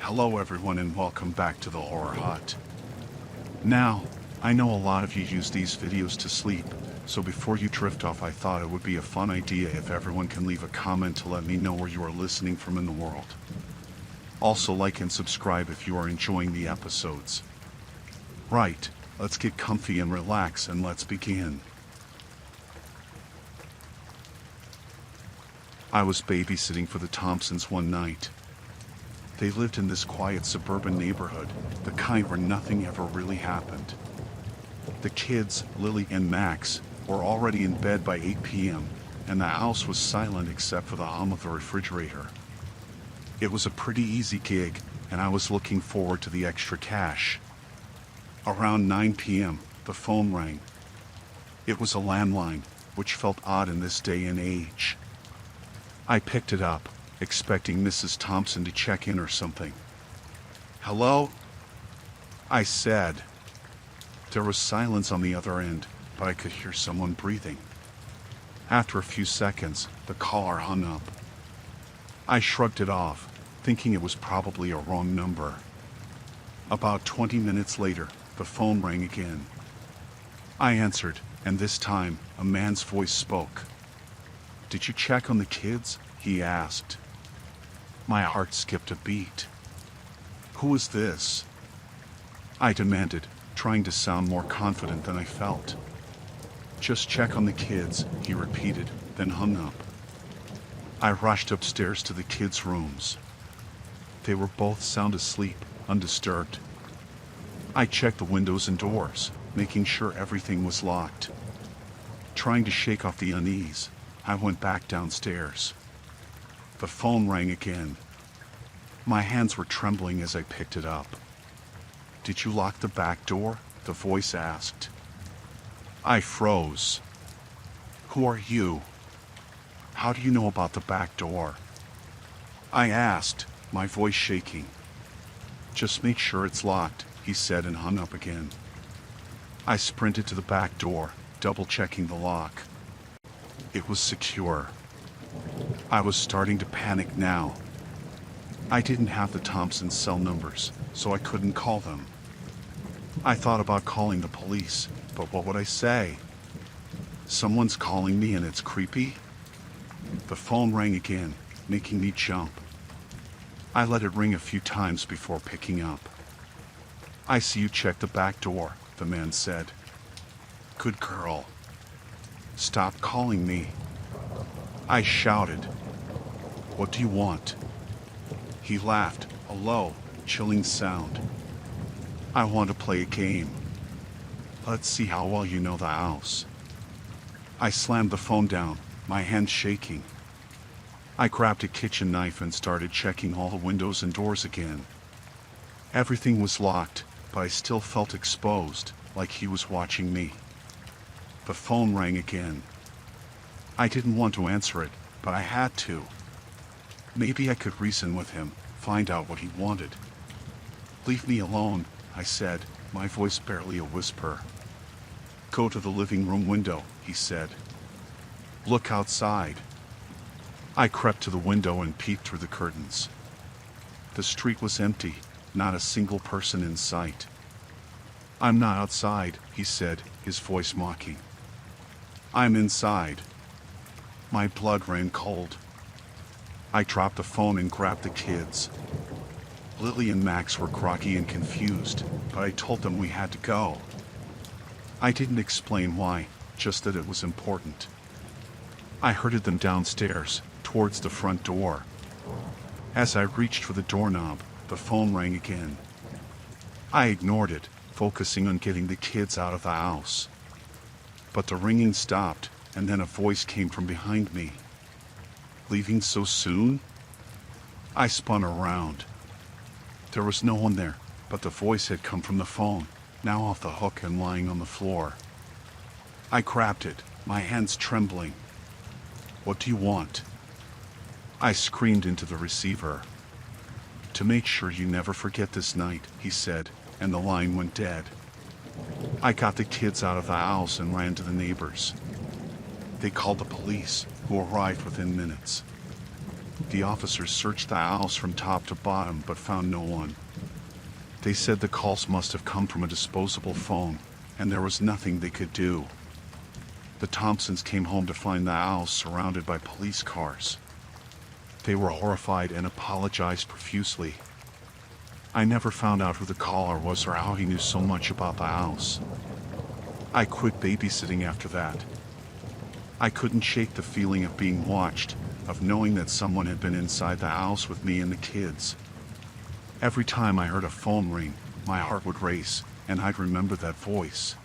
Hello everyone and welcome back to the Horror Hut. Now, I know a lot of you use these videos to sleep, so before you drift off I thought it would be a fun idea if everyone can leave a comment to let me know where you are listening from in the world. Also like and subscribe if you are enjoying the episodes. Right, let's get comfy and relax and let's begin. I was babysitting for the Thompsons one night. They lived in this quiet suburban neighborhood, the kind where nothing ever really happened. The kids, Lily and Max, were already in bed by 8 p.m., and the house was silent except for the hum of the refrigerator. It was a pretty easy gig, and I was looking forward to the extra cash. Around 9 p.m., the phone rang. It was a landline, which felt odd in this day and age. I picked it up, expecting Mrs. Thompson to check in or something. "Hello?" I said. There was silence on the other end, but I could hear someone breathing. After a few seconds, the caller hung up. I shrugged it off, thinking it was probably a wrong number. About 20 minutes later, the phone rang again. I answered, and this time, a man's voice spoke. "Did you check on the kids?" he asked. My heart skipped a beat. "Who is this?" I demanded, trying to sound more confident than I felt. "Just check on the kids," he repeated, then hung up. I rushed upstairs to the kids' rooms. They were both sound asleep, undisturbed. I checked the windows and doors, making sure everything was locked. Trying to shake off the unease, I went back downstairs. The phone rang again. My hands were trembling as I picked it up. "Did you lock the back door?" the voice asked. I froze. "Who are you? How do you know about the back door?" I asked, my voice shaking. "Just make sure it's locked," he said and hung up again. I sprinted to the back door, double-checking the lock. It was secure. I was starting to panic now. I didn't have the Thompsons' cell numbers, so I couldn't call them. I thought about calling the police, but what would I say? Someone's calling me and it's creepy? The phone rang again, making me jump. I let it ring a few times before picking up. "I see you checked the back door," the man said. "Good girl. Stop calling me." I shouted. "What do you want?" He laughed, a low, chilling sound. "I want to play a game. Let's see how well you know the house." I slammed the phone down, my hands shaking. I grabbed a kitchen knife and started checking all the windows and doors again. Everything was locked, but I still felt exposed, like he was watching me. The phone rang again. I didn't want to answer it, but I had to. Maybe I could reason with him, find out what he wanted. "Leave me alone," I said, my voice barely a whisper. "Go to the living room window," he said. "Look outside." I crept to the window and peeked through the curtains. The street was empty, not a single person in sight. "I'm not outside," he said, his voice mocking. "I'm inside." My blood ran cold. I dropped the phone and grabbed the kids. Lily and Max were groggy and confused, but I told them we had to go. I didn't explain why, just that it was important. I herded them downstairs, towards the front door. As I reached for the doorknob, the phone rang again. I ignored it, focusing on getting the kids out of the house. But the ringing stopped, and then a voice came from behind me. "Leaving so soon?" I spun around. There was no one there, but the voice had come from the phone, now off the hook and lying on the floor. I grabbed it, my hands trembling. "What do you want?" I screamed into the receiver. "To make sure you never forget this night," he said, and the line went dead. I got the kids out of the house and ran to the neighbors. They called the police, who arrived within minutes. The officers searched the house from top to bottom but found no one. They said the calls must have come from a disposable phone, and there was nothing they could do. The Thompsons came home to find the house surrounded by police cars. They were horrified and apologized profusely. I never found out who the caller was or how he knew so much about the house. I quit babysitting after that. I couldn't shake the feeling of being watched, of knowing that someone had been inside the house with me and the kids. Every time I heard a phone ring, my heart would race, and I'd remember that voice.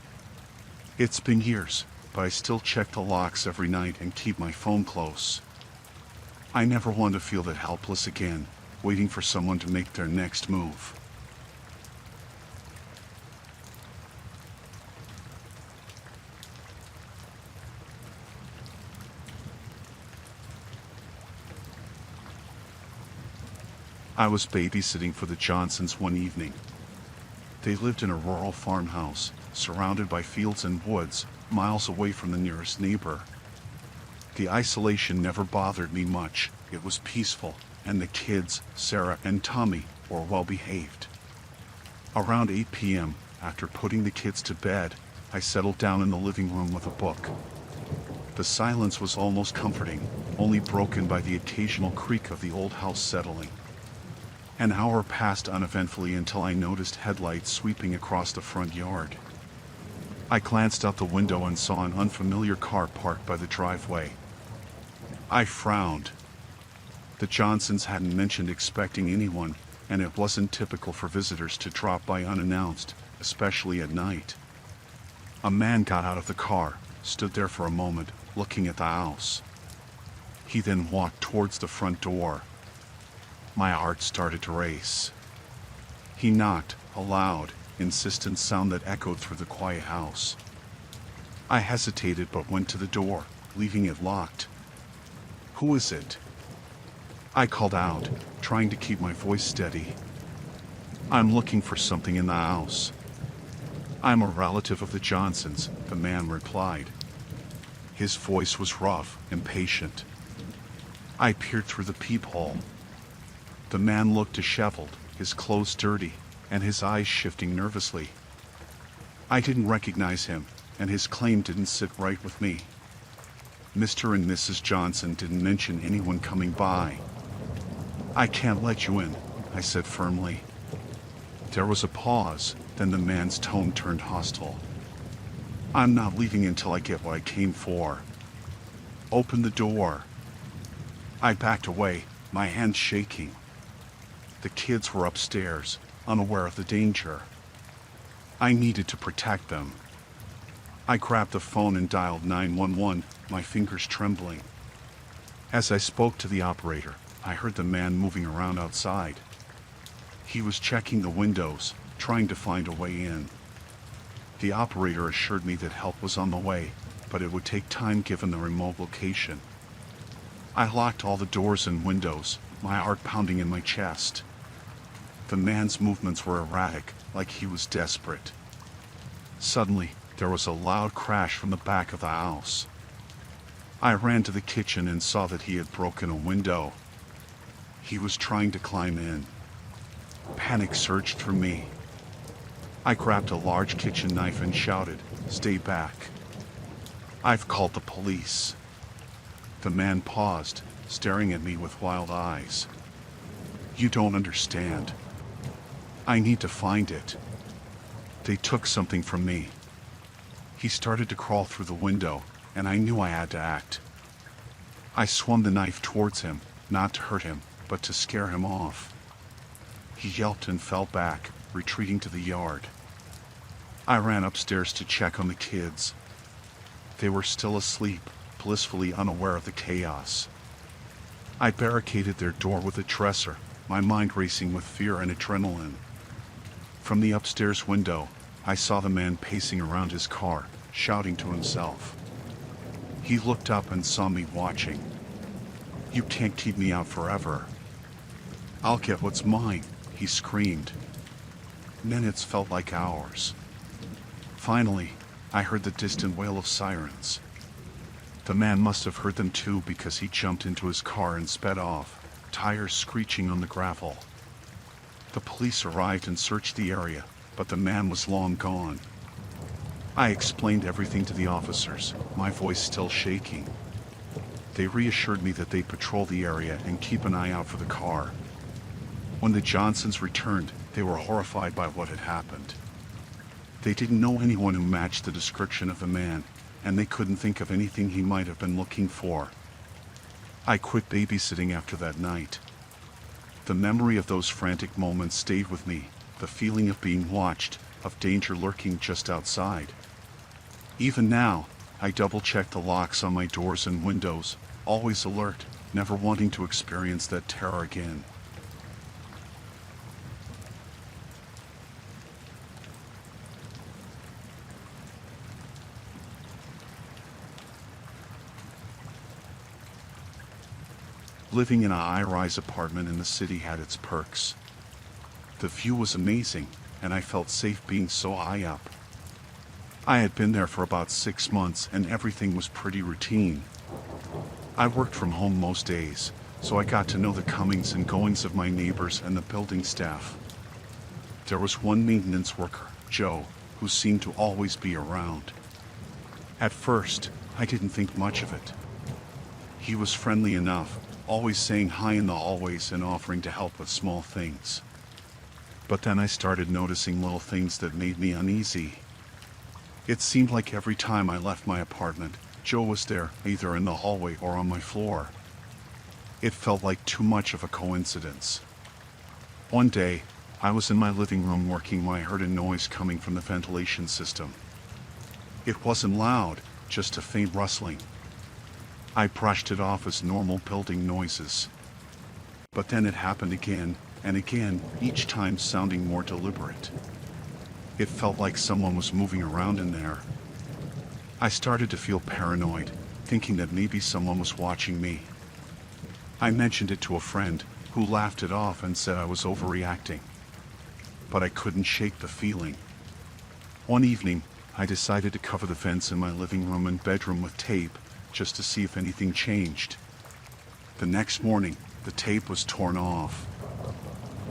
It's been years, but I still check the locks every night and keep my phone close. I never want to feel that helpless again, waiting for someone to make their next move. I was babysitting for the Johnsons one evening. They lived in a rural farmhouse, surrounded by fields and woods, miles away from the nearest neighbor. The isolation never bothered me much. It was peaceful, and the kids, Sarah and Tommy, were well behaved. Around 8 p.m., after putting the kids to bed, I settled down in the living room with a book. The silence was almost comforting, only broken by the occasional creak of the old house settling. An hour passed uneventfully until I noticed headlights sweeping across the front yard. I glanced out the window and saw an unfamiliar car parked by the driveway. I frowned. The Johnsons hadn't mentioned expecting anyone, and it wasn't typical for visitors to drop by unannounced, especially at night. A man got out of the car, stood there for a moment, looking at the house. He then walked towards the front door. My heart started to race. He knocked, a loud, insistent sound that echoed through the quiet house. I hesitated but went to the door, leaving it locked. "Who is it?" I called out, trying to keep my voice steady. "I'm looking for something in the house." "I'm a relative of the Johnsons," the man replied. His voice was rough, impatient. I peered through the peephole. The man looked disheveled, his clothes dirty, and his eyes shifting nervously. I didn't recognize him, and his claim didn't sit right with me. Mr. and Mrs. Johnson didn't mention anyone coming by. "I can't let you in," I said firmly. There was a pause, then the man's tone turned hostile. "I'm not leaving until I get what I came for. Open the door." I backed away, my hands shaking. The kids were upstairs, unaware of the danger. I needed to protect them. I grabbed the phone and dialed 911, my fingers trembling. As I spoke to the operator, I heard the man moving around outside. He was checking the windows, trying to find a way in. The operator assured me that help was on the way, but it would take time given the remote location. I locked all the doors and windows, my heart pounding in my chest. The man's movements were erratic, like he was desperate. Suddenly, there was a loud crash from the back of the house. I ran to the kitchen and saw that he had broken a window. He was trying to climb in. Panic surged through me. I grabbed a large kitchen knife and shouted, "Stay back. I've called the police." The man paused, staring at me with wild eyes. "You don't understand. I need to find it. They took something from me." He started to crawl through the window, and I knew I had to act. I swung the knife towards him, not to hurt him, but to scare him off. He yelped and fell back, retreating to the yard. I ran upstairs to check on the kids. They were still asleep, blissfully unaware of the chaos. I barricaded their door with a dresser, my mind racing with fear and adrenaline. From the upstairs window, I saw the man pacing around his car, shouting to himself. He looked up and saw me watching. "You can't keep me out forever. I'll get what's mine," he screamed. Minutes felt like hours. Finally, I heard the distant wail of sirens. The man must have heard them too because he jumped into his car and sped off, tires screeching on the gravel. The police arrived and searched the area, but the man was long gone. I explained everything to the officers, my voice still shaking. They reassured me that they'd patrol the area and keep an eye out for the car. When the Johnsons returned, they were horrified by what had happened. They didn't know anyone who matched the description of the man, and they couldn't think of anything he might have been looking for. I quit babysitting after that night. The memory of those frantic moments stayed with me, the feeling of being watched, of danger lurking just outside. Even now, I double-check the locks on my doors and windows, always alert, never wanting to experience that terror again. Living in a high-rise apartment in the city had its perks. The view was amazing, and I felt safe being so high up. I had been there for about 6 months, and everything was pretty routine. I worked from home most days, so I got to know the comings and goings of my neighbors and the building staff. There was one maintenance worker, Joe, who seemed to always be around. At first, I didn't think much of it. He was friendly enough, always saying hi in the hallways and offering to help with small things. But then I started noticing little things that made me uneasy. It seemed like every time I left my apartment, Joe was there, either in the hallway or on my floor. It felt like too much of a coincidence. One day, I was in my living room working when I heard a noise coming from the ventilation system. It wasn't loud, just a faint rustling. I brushed it off as normal building noises. But then it happened again and again, each time sounding more deliberate. It felt like someone was moving around in there. I started to feel paranoid, thinking that maybe someone was watching me. I mentioned it to a friend, who laughed it off and said I was overreacting. But I couldn't shake the feeling. One evening, I decided to cover the vents in my living room and bedroom with tape, just to see if anything changed. The next morning, the tape was torn off.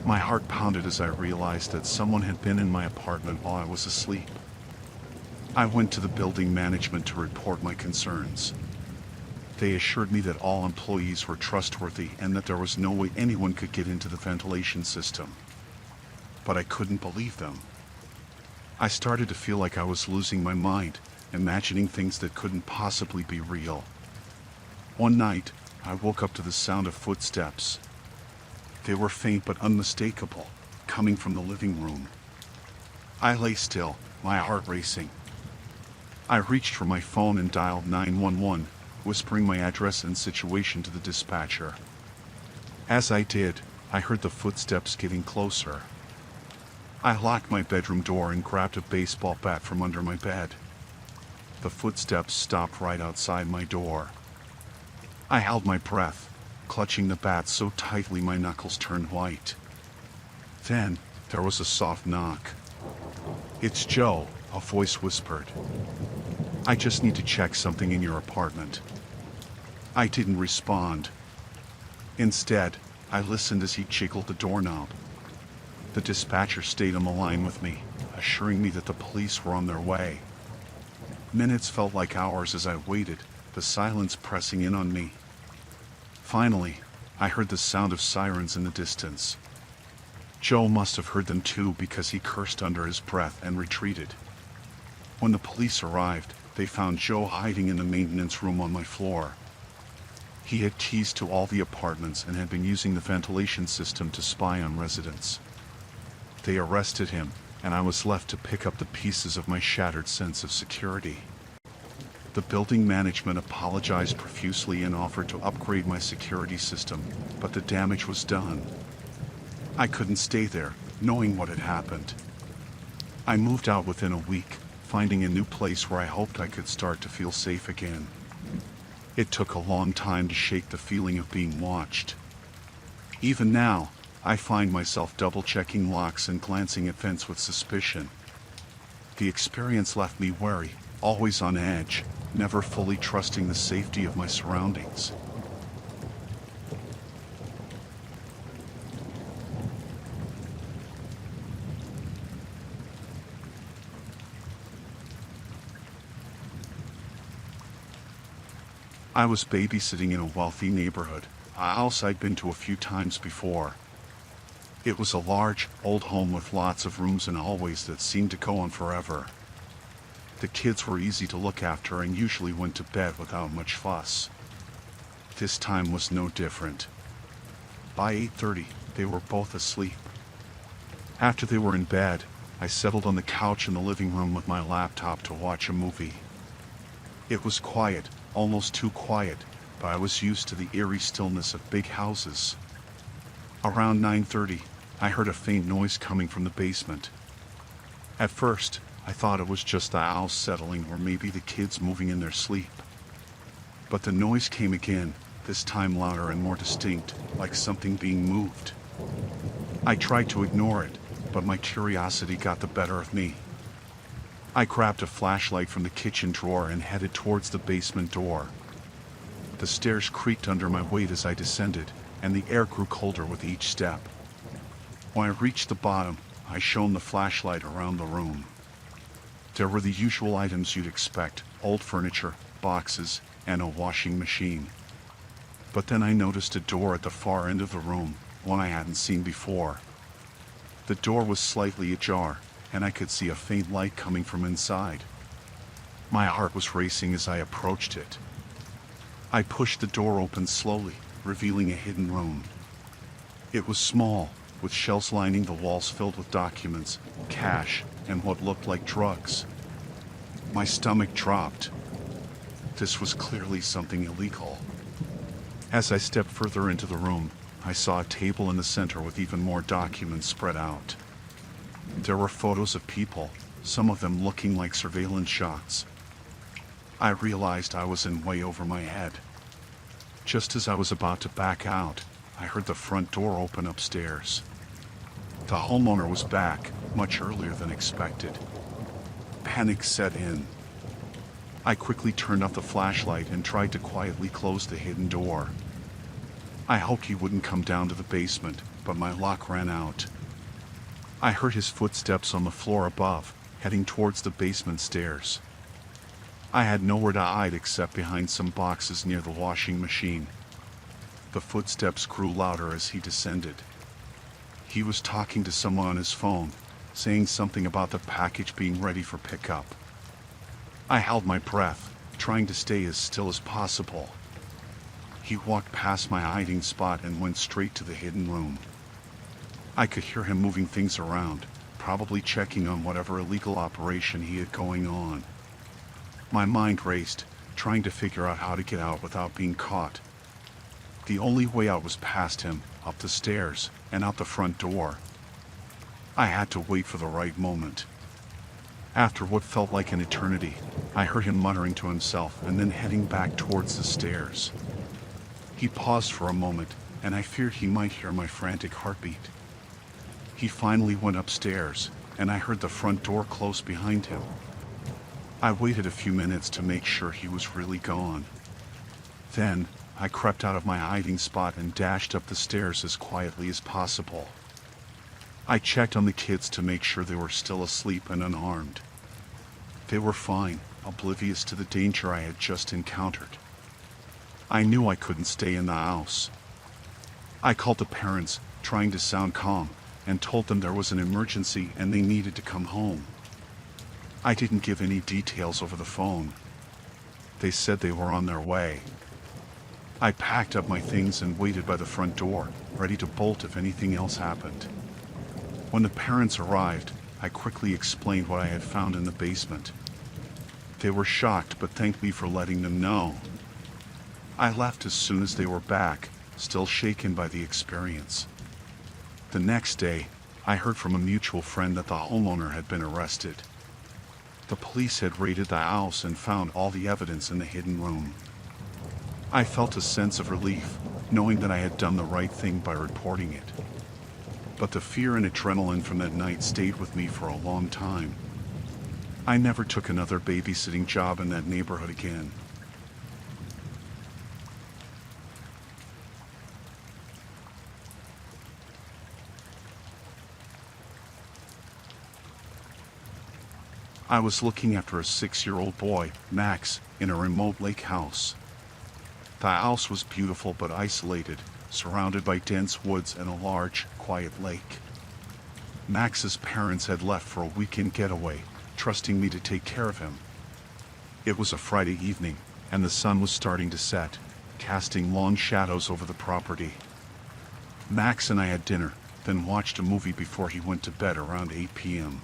My heart pounded as I realized that someone had been in my apartment while I was asleep. I went to the building management to report my concerns. They assured me that all employees were trustworthy and that there was no way anyone could get into the ventilation system. But I couldn't believe them. I started to feel like I was losing my mind, imagining things that couldn't possibly be real. One night, I woke up to the sound of footsteps. They were faint but unmistakable, coming from the living room. I lay still, my heart racing. I reached for my phone and dialed 911, whispering my address and situation to the dispatcher. As I did, I heard the footsteps getting closer. I locked my bedroom door and grabbed a baseball bat from under my bed. The footsteps stopped right outside my door. I held my breath, clutching the bat so tightly my knuckles turned white. Then, there was a soft knock. "It's Joe," a voice whispered. "I just need to check something in your apartment." I didn't respond. Instead, I listened as he jiggled the doorknob. The dispatcher stayed on the line with me, assuring me that the police were on their way. Minutes felt like hours as I waited, the silence pressing in on me. Finally, I heard the sound of sirens in the distance. Joe must have heard them too because he cursed under his breath and retreated. When the police arrived, they found Joe hiding in the maintenance room on my floor. He had keys to all the apartments and had been using the ventilation system to spy on residents. They arrested him, and I was left to pick up the pieces of my shattered sense of security. The building management apologized profusely and offered to upgrade my security system, but the damage was done. I couldn't stay there, knowing what had happened. I moved out within a week, finding a new place where I hoped I could start to feel safe again. It took a long time to shake the feeling of being watched. Even now, I find myself double-checking locks and glancing at vents with suspicion. The experience left me wary, always on edge, never fully trusting the safety of my surroundings. I was babysitting in a wealthy neighborhood, a house I'd been to a few times before. It was a large, old home with lots of rooms and hallways that seemed to go on forever. The kids were easy to look after and usually went to bed without much fuss. This time was no different. By 8:30, they were both asleep. After they were in bed, I settled on the couch in the living room with my laptop to watch a movie. It was quiet, almost too quiet, but I was used to the eerie stillness of big houses. Around 9:30, I heard a faint noise coming from the basement. At first, I thought it was just the house settling or maybe the kids moving in their sleep. But the noise came again, this time louder and more distinct, like something being moved. I tried to ignore it, but my curiosity got the better of me. I grabbed a flashlight from the kitchen drawer and headed towards the basement door. The stairs creaked under my weight as I descended, and the air grew colder with each step. When I reached the bottom, I shone the flashlight around the room. There were the usual items you'd expect: old furniture, boxes, and a washing machine. But then I noticed a door at the far end of the room, one I hadn't seen before. The door was slightly ajar, and I could see a faint light coming from inside. My heart was racing as I approached it. I pushed the door open slowly, revealing a hidden room. It was small, with shelves lining the walls filled with documents, cash, and what looked like drugs. My stomach dropped. This was clearly something illegal. As I stepped further into the room, I saw a table in the center with even more documents spread out. There were photos of people, some of them looking like surveillance shots. I realized I was in way over my head. Just as I was about to back out, I heard the front door open upstairs. The homeowner was back, much earlier than expected. Panic set in. I quickly turned off the flashlight and tried to quietly close the hidden door. I hoped he wouldn't come down to the basement, but my lock ran out. I heard his footsteps on the floor above, heading towards the basement stairs. I had nowhere to hide except behind some boxes near the washing machine. The footsteps grew louder as he descended. He was talking to someone on his phone, saying something about the package being ready for pickup. I held my breath, trying to stay as still as possible. He walked past my hiding spot and went straight to the hidden room. I could hear him moving things around, probably checking on whatever illegal operation he had going on. My mind raced, trying to figure out how to get out without being caught. The only way out was past him, up the stairs, and out the front door. I had to wait for the right moment. After what felt like an eternity, I heard him muttering to himself and then heading back towards the stairs. He paused for a moment, and I feared he might hear my frantic heartbeat. He finally went upstairs, and I heard the front door close behind him. I waited a few minutes to make sure he was really gone. Then, I crept out of my hiding spot and dashed up the stairs as quietly as possible. I checked on the kids to make sure they were still asleep and unharmed. They were fine, oblivious to the danger I had just encountered. I knew I couldn't stay in the house. I called the parents, trying to sound calm, and told them there was an emergency and they needed to come home. I didn't give any details over the phone. They said they were on their way. I packed up my things and waited by the front door, ready to bolt if anything else happened. When the parents arrived, I quickly explained what I had found in the basement. They were shocked but thanked me for letting them know. I left as soon as they were back, still shaken by the experience. The next day, I heard from a mutual friend that the homeowner had been arrested. The police had raided the house and found all the evidence in the hidden room. I felt a sense of relief, knowing that I had done the right thing by reporting it. But the fear and adrenaline from that night stayed with me for a long time. I never took another babysitting job in that neighborhood again. I was looking after a 6-year-old boy, Max, in a remote lake house. The house was beautiful but isolated, surrounded by dense woods and a large, quiet lake. Max's parents had left for a weekend getaway, trusting me to take care of him. It was a Friday evening, and the sun was starting to set, casting long shadows over the property. Max and I had dinner, then watched a movie before he went to bed around 8 p.m.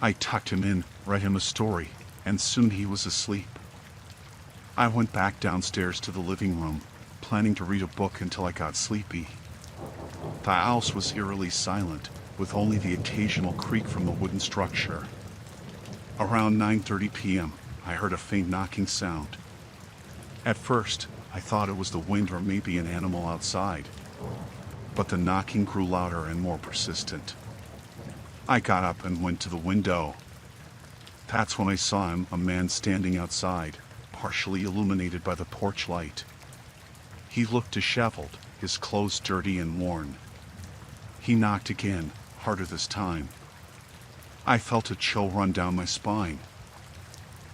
I tucked him in, read him a story, and soon he was asleep. I went back downstairs to the living room, planning to read a book until I got sleepy. The house was eerily silent, with only the occasional creak from the wooden structure. Around 9:30 p.m., I heard a faint knocking sound. At first, I thought it was the wind or maybe an animal outside, but the knocking grew louder and more persistent. I got up and went to the window. That's when I saw him, a man standing outside, partially illuminated by the porch light. He looked disheveled, his clothes dirty and worn. He knocked again, harder this time. I felt a chill run down my spine.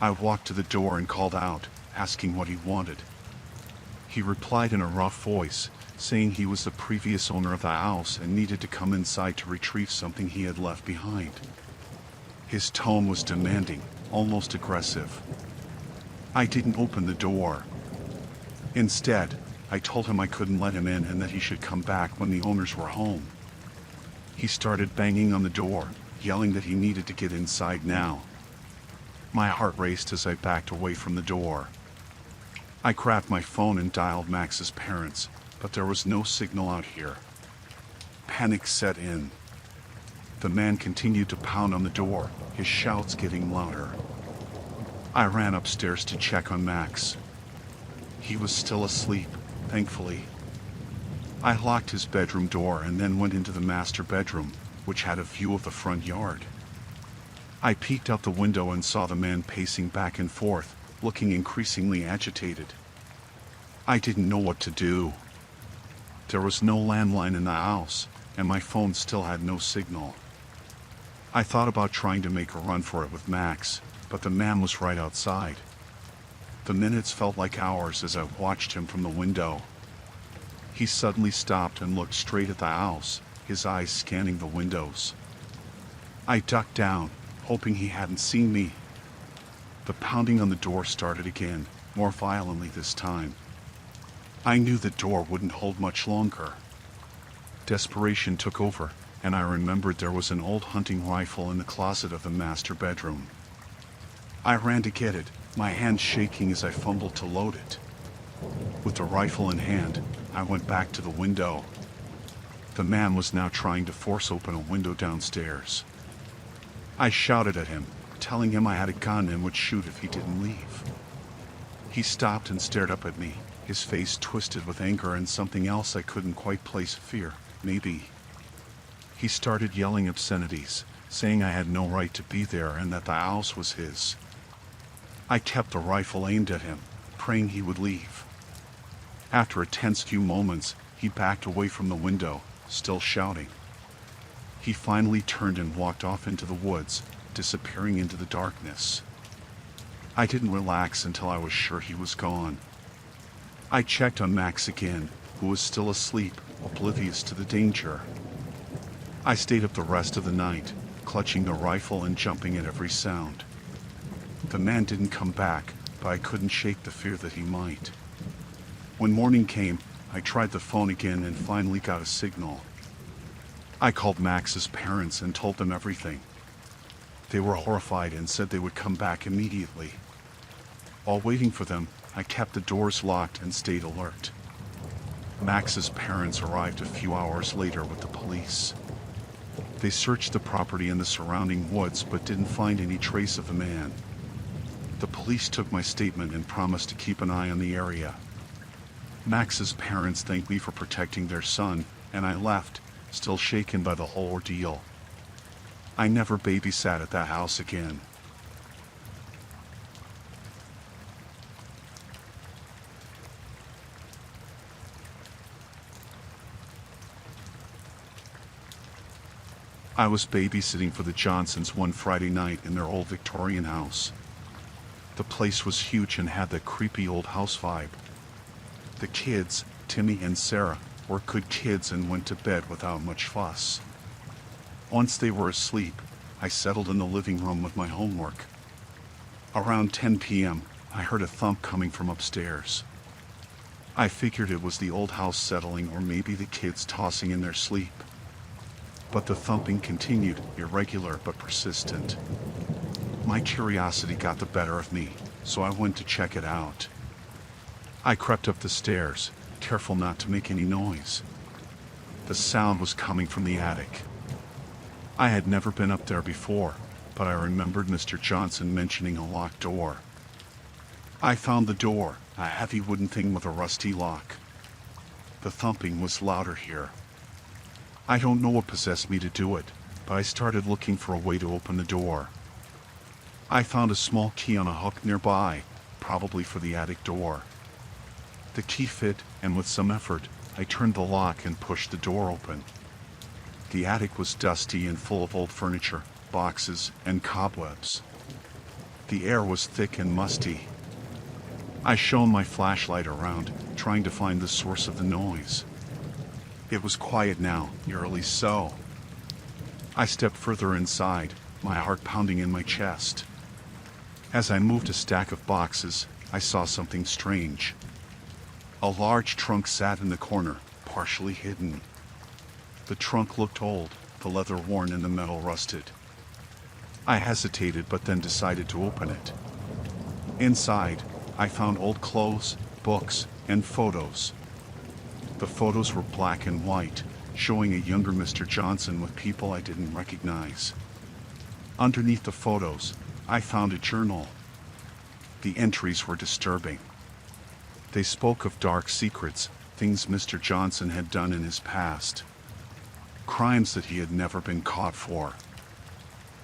I walked to the door and called out, asking what he wanted. He replied in a rough voice, saying he was the previous owner of the house and needed to come inside to retrieve something he had left behind. His tone was demanding, almost aggressive. I didn't open the door. Instead, I told him I couldn't let him in and that he should come back when the owners were home. He started banging on the door, yelling that he needed to get inside now. My heart raced as I backed away from the door. I grabbed my phone and dialed Max's parents, but there was no signal out here. Panic set in. The man continued to pound on the door, his shouts getting louder. I ran upstairs to check on Max. He was still asleep, thankfully. I locked his bedroom door and then went into the master bedroom, which had a view of the front yard. I peeked out the window and saw the man pacing back and forth, looking increasingly agitated. I didn't know what to do. There was no landline in the house, and my phone still had no signal. I thought about trying to make a run for it with Max, but the man was right outside. The minutes felt like hours as I watched him from the window. He suddenly stopped and looked straight at the house, his eyes scanning the windows. I ducked down, hoping he hadn't seen me. The pounding on the door started again, more violently this time. I knew the door wouldn't hold much longer. Desperation took over, and I remembered there was an old hunting rifle in the closet of the master bedroom. I ran to get it, my hands shaking as I fumbled to load it. With the rifle in hand, I went back to the window. The man was now trying to force open a window downstairs. I shouted at him, telling him I had a gun and would shoot if he didn't leave. He stopped and stared up at me, his face twisted with anger and something else I couldn't quite place, fear, maybe. He started yelling obscenities, saying I had no right to be there and that the house was his. I kept the rifle aimed at him, praying he would leave. After a tense few moments, he backed away from the window, still shouting. He finally turned and walked off into the woods, disappearing into the darkness. I didn't relax until I was sure he was gone. I checked on Max again, who was still asleep, oblivious to the danger. I stayed up the rest of the night, clutching the rifle and jumping at every sound. The man didn't come back, but I couldn't shake the fear that he might. When morning came, I tried the phone again and finally got a signal. I called Max's parents and told them everything. They were horrified and said they would come back immediately. While waiting for them, I kept the doors locked and stayed alert. Max's parents arrived a few hours later with the police. They searched the property and the surrounding woods but didn't find any trace of the man. The police took my statement and promised to keep an eye on the area. Max's parents thanked me for protecting their son, and I left, still shaken by the whole ordeal. I never babysat at that house again. I was babysitting for the Johnsons one Friday night in their old Victorian house. The place was huge and had that creepy old house vibe. The kids, Timmy and Sarah, were good kids and went to bed without much fuss. Once they were asleep, I settled in the living room with my homework. Around 10 p.m., I heard a thump coming from upstairs. I figured it was the old house settling or maybe the kids tossing in their sleep. But the thumping continued, irregular but persistent. My curiosity got the better of me, so I went to check it out. I crept up the stairs, careful not to make any noise. The sound was coming from the attic. I had never been up there before, but I remembered Mr. Johnson mentioning a locked door. I found the door, a heavy wooden thing with a rusty lock. The thumping was louder here. I don't know what possessed me to do it, but I started looking for a way to open the door. I found a small key on a hook nearby, probably for the attic door. The key fit, and with some effort, I turned the lock and pushed the door open. The attic was dusty and full of old furniture, boxes, and cobwebs. The air was thick and musty. I shone my flashlight around, trying to find the source of the noise. It was quiet now, eerily so. I stepped further inside, my heart pounding in my chest. As I moved a stack of boxes, I saw something strange. A large trunk sat in the corner, partially hidden. The trunk looked old, the leather worn and the metal rusted. I hesitated but then decided to open it. Inside, I found old clothes, books, and photos. The photos were black and white, showing a younger Mr. Johnson with people I didn't recognize. Underneath the photos, I found a journal. The entries were disturbing. They spoke of dark secrets, things Mr. Johnson had done in his past. Crimes that he had never been caught for.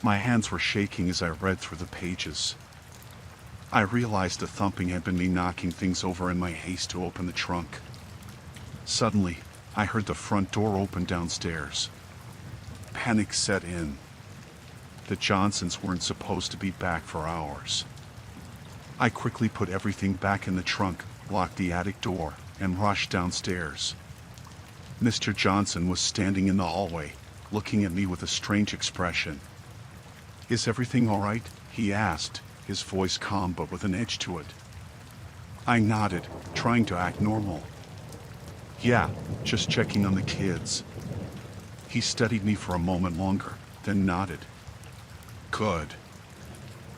My hands were shaking as I read through the pages. I realized the thumping had been me knocking things over in my haste to open the trunk. Suddenly, I heard the front door open downstairs. Panic set in. The Johnsons weren't supposed to be back for hours. I quickly put everything back in the trunk, locked the attic door, and rushed downstairs. Mr. Johnson was standing in the hallway, looking at me with a strange expression. "Is everything all right?" he asked, his voice calm but with an edge to it. I nodded, trying to act normal. "Yeah, just checking on the kids." He studied me for a moment longer, then nodded. "Good.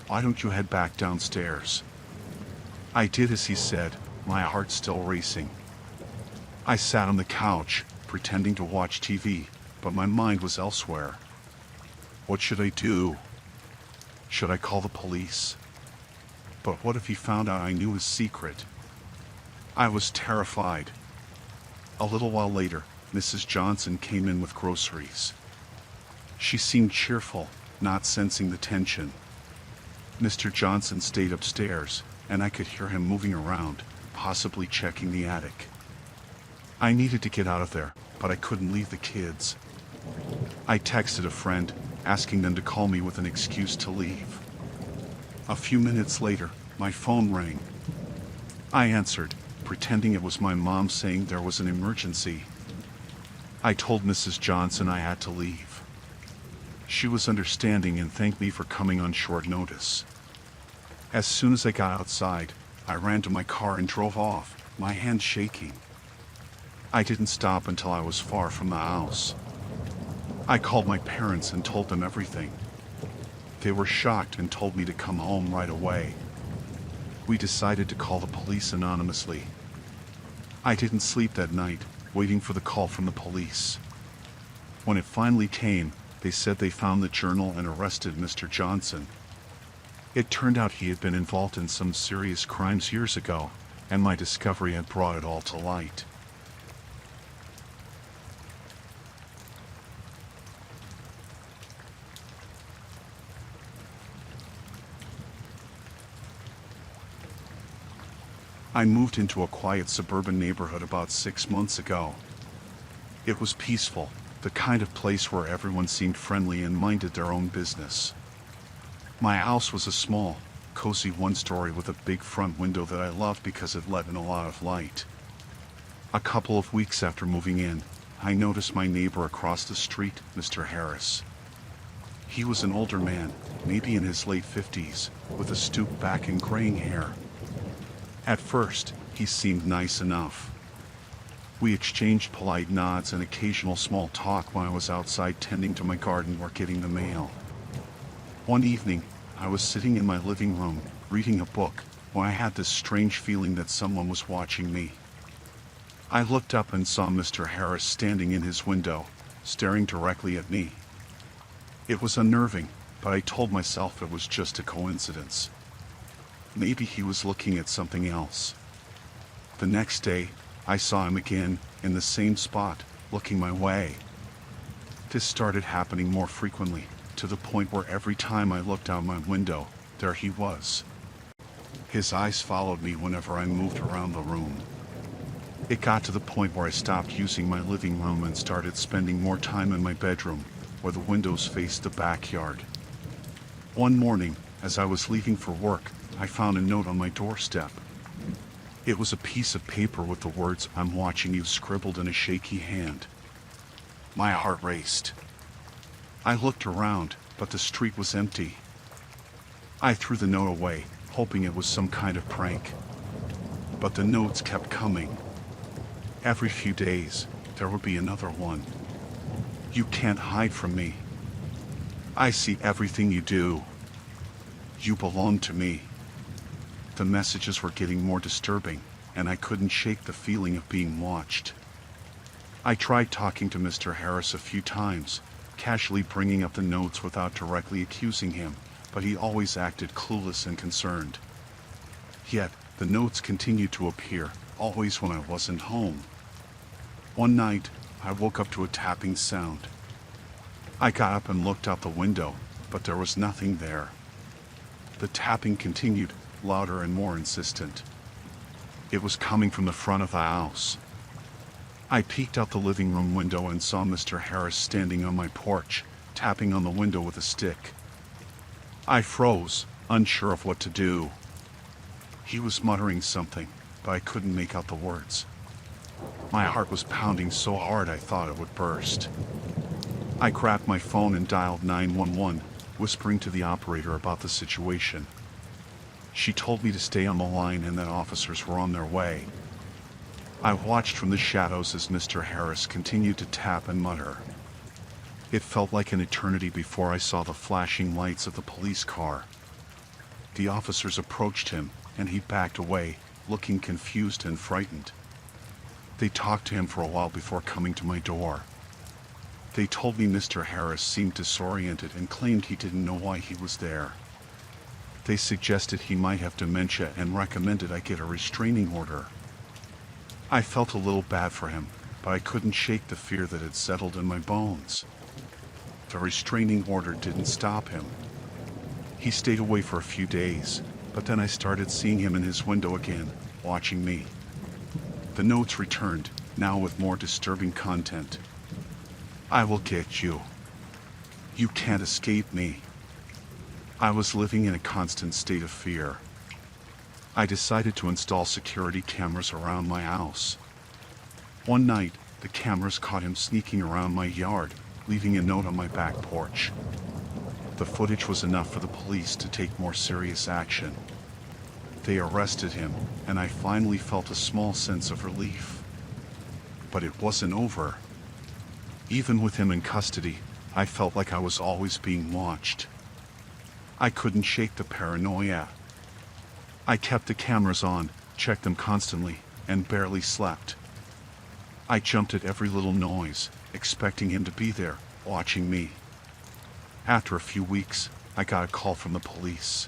Why don't you head back downstairs?" I did as he said, my heart still racing. I sat on the couch, pretending to watch TV, but my mind was elsewhere. What should I do? Should I call the police? But what if he found out I knew his secret? I was terrified. A little while later, Mrs. Johnson came in with groceries. She seemed cheerful, not sensing the tension. Mr. Johnson stayed upstairs, and I could hear him moving around, possibly checking the attic. I needed to get out of there, but I couldn't leave the kids. I texted a friend, asking them to call me with an excuse to leave. A few minutes later, my phone rang. I answered, pretending it was my mom saying there was an emergency. I told Mrs. Johnson I had to leave. She was understanding and thanked me for coming on short notice. As soon as I got outside, I ran to my car and drove off, my hands shaking. I didn't stop until I was far from the house. I called my parents and told them everything. They were shocked and told me to come home right away. We decided to call the police anonymously. I didn't sleep that night, waiting for the call from the police. When it finally came, they said they found the journal and arrested Mr. Johnson. It turned out he had been involved in some serious crimes years ago, and my discovery had brought it all to light. I moved into a quiet suburban neighborhood about 6 months ago. It was peaceful, the kind of place where everyone seemed friendly and minded their own business. My house was a small, cozy one-story with a big front window that I loved because it let in a lot of light. A couple of weeks after moving in, I noticed my neighbor across the street, Mr. Harris. He was an older man, maybe in his late 50s, with a stooped back and graying hair. At first, he seemed nice enough. We exchanged polite nods and occasional small talk while I was outside tending to my garden or getting the mail. One evening, I was sitting in my living room, reading a book, when I had this strange feeling that someone was watching me. I looked up and saw Mr. Harris standing in his window, staring directly at me. It was unnerving, but I told myself it was just a coincidence. Maybe he was looking at something else. The next day, I saw him again, in the same spot, looking my way. This started happening more frequently, to the point where every time I looked out my window, there he was. His eyes followed me whenever I moved around the room. It got to the point where I stopped using my living room and started spending more time in my bedroom, where the windows faced the backyard. One morning, as I was leaving for work, I found a note on my doorstep. It was a piece of paper with the words, "I'm watching you," scribbled in a shaky hand. My heart raced. I looked around, but the street was empty. I threw the note away, hoping it was some kind of prank. But the notes kept coming. Every few days, there would be another one. "You can't hide from me. I see everything you do. You belong to me." The messages were getting more disturbing, and I couldn't shake the feeling of being watched. I tried talking to Mr. Harris a few times, casually bringing up the notes without directly accusing him, but he always acted clueless and concerned. Yet, the notes continued to appear, always when I wasn't home. One night, I woke up to a tapping sound. I got up and looked out the window, but there was nothing there. The tapping continued, louder and more insistent. It was coming from the front of the house. I peeked out the living room window and saw Mr. Harris standing on my porch, tapping on the window with a stick. I froze, unsure of what to do. He was muttering something, but I couldn't make out the words. My heart was pounding so hard I thought it would burst. I grabbed my phone and dialed 911, whispering to the operator about the situation. She told me to stay on the line and that officers were on their way. I watched from the shadows as Mr. Harris continued to tap and mutter. It felt like an eternity before I saw the flashing lights of the police car. The officers approached him, and he backed away, looking confused and frightened. They talked to him for a while before coming to my door. They told me Mr. Harris seemed disoriented and claimed he didn't know why he was there. They suggested he might have dementia and recommended I get a restraining order. I felt a little bad for him, but I couldn't shake the fear that had settled in my bones. The restraining order didn't stop him. He stayed away for a few days, but then I started seeing him in his window again, watching me. The notes returned, now with more disturbing content. "I will get you. You can't escape me." I was living in a constant state of fear. I decided to install security cameras around my house. One night, the cameras caught him sneaking around my yard, leaving a note on my back porch. The footage was enough for the police to take more serious action. They arrested him, and I finally felt a small sense of relief. But it wasn't over. Even with him in custody, I felt like I was always being watched. I couldn't shake the paranoia. I kept the cameras on, checked them constantly, and barely slept. I jumped at every little noise, expecting him to be there, watching me. After a few weeks, I got a call from the police.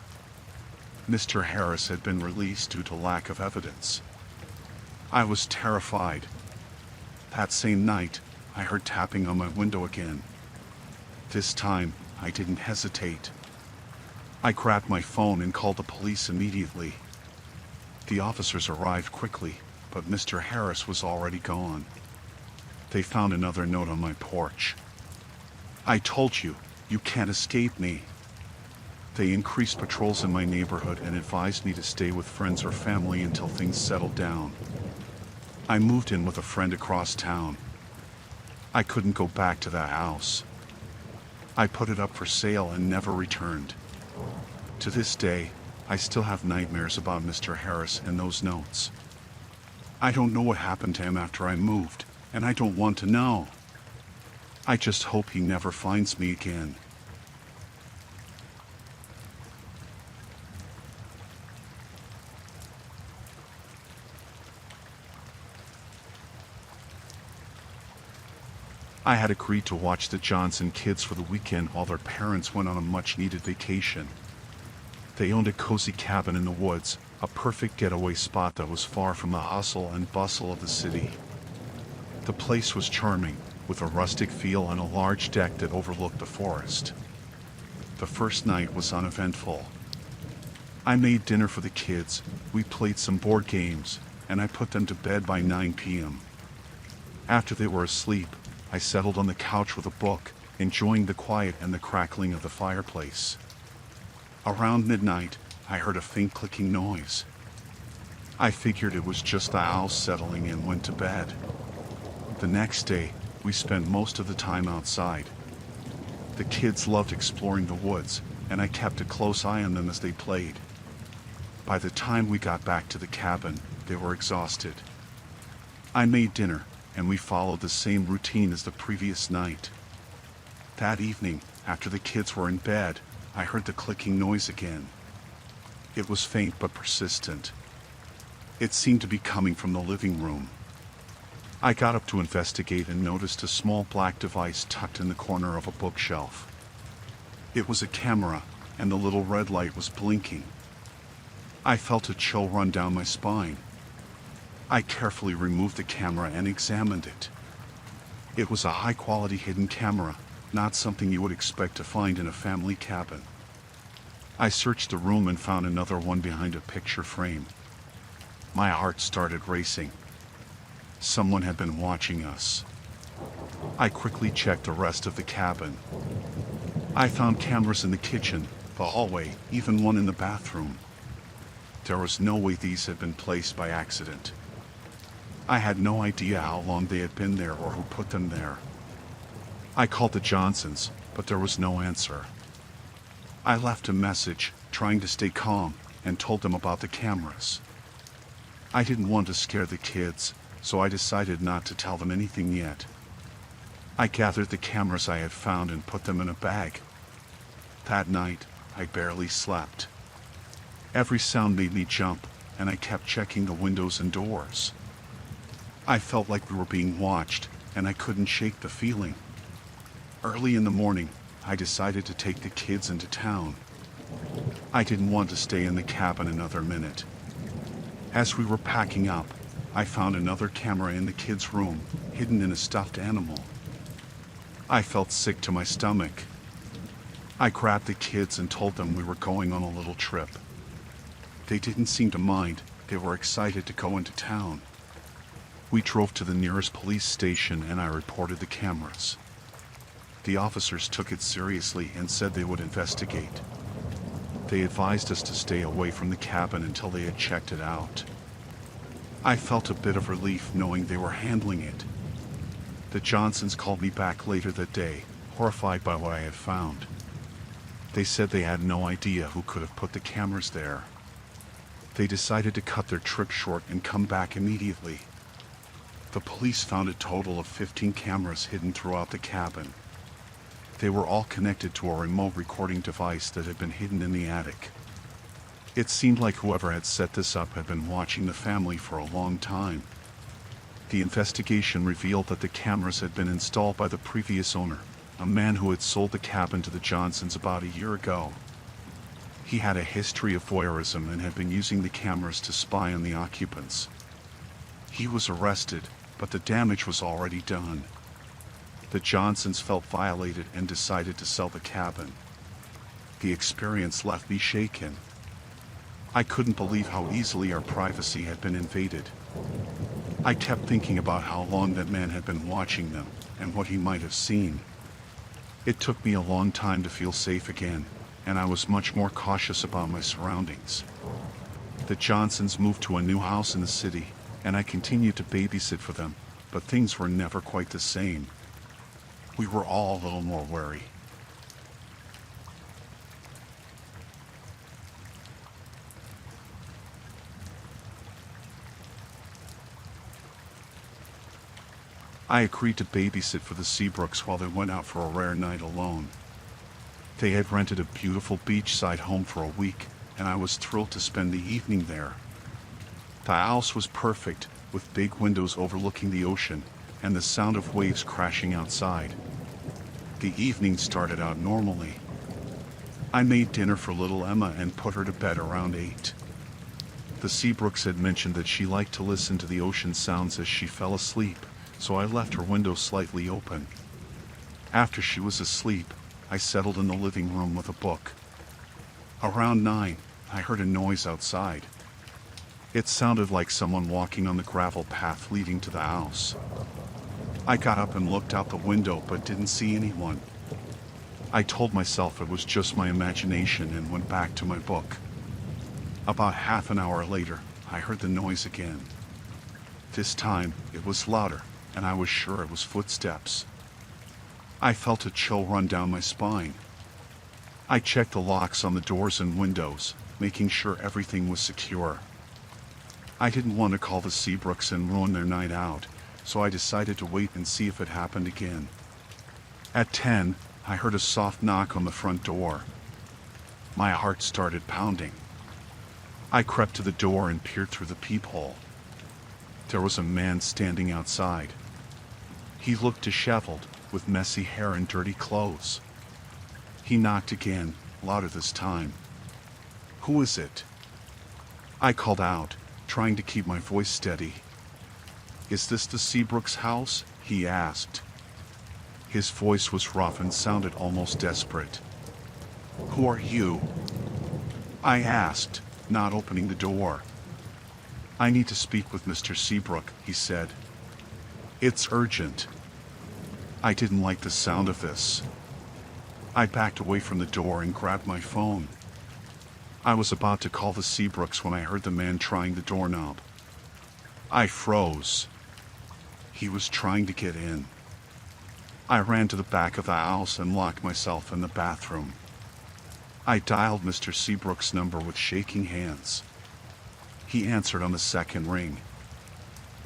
Mr. Harris had been released due to lack of evidence. I was terrified. That same night, I heard tapping on my window again. This time, I didn't hesitate. I grabbed my phone and called the police immediately. The officers arrived quickly, but Mr. Harris was already gone. They found another note on my porch. "I told you, you can't escape me." They increased patrols in my neighborhood and advised me to stay with friends or family until things settled down. I moved in with a friend across town. I couldn't go back to that house. I put it up for sale and never returned. To this day, I still have nightmares about Mr. Harris and those notes. I don't know what happened to him after I moved, and I don't want to know. I just hope he never finds me again. I had agreed to watch the Johnson kids for the weekend while their parents went on a much-needed vacation. They owned a cozy cabin in the woods, a perfect getaway spot that was far from the hustle and bustle of the city. The place was charming, with a rustic feel and a large deck that overlooked the forest. The first night was uneventful. I made dinner for the kids, we played some board games, and I put them to bed by 9 p.m. After they were asleep, I settled on the couch with a book, enjoying the quiet and the crackling of the fireplace. Around midnight, I heard a faint clicking noise. I figured it was just the house settling and went to bed. The next day, we spent most of the time outside. The kids loved exploring the woods, and I kept a close eye on them as they played. By the time we got back to the cabin, they were exhausted. I made dinner, and we followed the same routine as the previous night. That evening, after the kids were in bed, I heard the clicking noise again. It was faint but persistent. It seemed to be coming from the living room. I got up to investigate and noticed a small black device tucked in the corner of a bookshelf. It was a camera, and the little red light was blinking. I felt a chill run down my spine. I carefully removed the camera and examined it. It was a high-quality hidden camera, not something you would expect to find in a family cabin. I searched the room and found another one behind a picture frame. My heart started racing. Someone had been watching us. I quickly checked the rest of the cabin. I found cameras in the kitchen, the hallway, even one in the bathroom. There was no way these had been placed by accident. I had no idea how long they had been there or who put them there. I called the Johnsons, but there was no answer. I left a message, trying to stay calm, and told them about the cameras. I didn't want to scare the kids, so I decided not to tell them anything yet. I gathered the cameras I had found and put them in a bag. That night, I barely slept. Every sound made me jump, and I kept checking the windows and doors. I felt like we were being watched, and I couldn't shake the feeling. Early in the morning, I decided to take the kids into town. I didn't want to stay in the cabin another minute. As we were packing up, I found another camera in the kids' room, hidden in a stuffed animal. I felt sick to my stomach. I grabbed the kids and told them we were going on a little trip. They didn't seem to mind, they were excited to go into town. We drove to the nearest police station and I reported the cameras. The officers took it seriously and said they would investigate. They advised us to stay away from the cabin until they had checked it out. I felt a bit of relief knowing they were handling it. The Johnsons called me back later that day, horrified by what I had found. They said they had no idea who could have put the cameras there. They decided to cut their trip short and come back immediately. The police found a total of 15 cameras hidden throughout the cabin. They were all connected to a remote recording device that had been hidden in the attic. It seemed like whoever had set this up had been watching the family for a long time. The investigation revealed that the cameras had been installed by the previous owner, a man who had sold the cabin to the Johnsons about a year ago. He had a history of voyeurism and had been using the cameras to spy on the occupants. He was arrested, but the damage was already done. The Johnsons felt violated and decided to sell the cabin. The experience left me shaken. I couldn't believe how easily our privacy had been invaded. I kept thinking about how long that man had been watching them and what he might have seen. It took me a long time to feel safe again, and I was much more cautious about my surroundings. The Johnsons moved to a new house in the city, and I continued to babysit for them, but things were never quite the same. We were all a little more wary. I agreed to babysit for the Seabrooks while they went out for a rare night alone. They had rented a beautiful beachside home for a week, and I was thrilled to spend the evening there. The house was perfect, with big windows overlooking the ocean and the sound of waves crashing outside. The evening started out normally. I made dinner for little Emma and put her to bed around 8. The Seabrooks had mentioned that she liked to listen to the ocean sounds as she fell asleep, so I left her window slightly open. After she was asleep, I settled in the living room with a book. Around 9, I heard a noise outside. It sounded like someone walking on the gravel path leading to the house. I got up and looked out the window but didn't see anyone. I told myself it was just my imagination and went back to my book. About half an hour later, I heard the noise again. This time, it was louder, and I was sure it was footsteps. I felt a chill run down my spine. I checked the locks on the doors and windows, making sure everything was secure. I didn't want to call the Seabrooks and ruin their night out, so I decided to wait and see if it happened again. At 10, I heard a soft knock on the front door. My heart started pounding. I crept to the door and peered through the peephole. There was a man standing outside. He looked disheveled, with messy hair and dirty clothes. He knocked again, louder this time. "Who is it?" I called out, trying to keep my voice steady. "Is this the Seabrooks' house?" he asked. His voice was rough and sounded almost desperate. "Who are you?" I asked, not opening the door. "I need to speak with Mr. Seabrook," he said. "It's urgent." I didn't like the sound of this. I backed away from the door and grabbed my phone. I was about to call the Seabrooks when I heard the man trying the doorknob. I froze. He was trying to get in. I ran to the back of the house and locked myself in the bathroom. I dialed Mr. Seabrook's number with shaking hands. He answered on the second ring.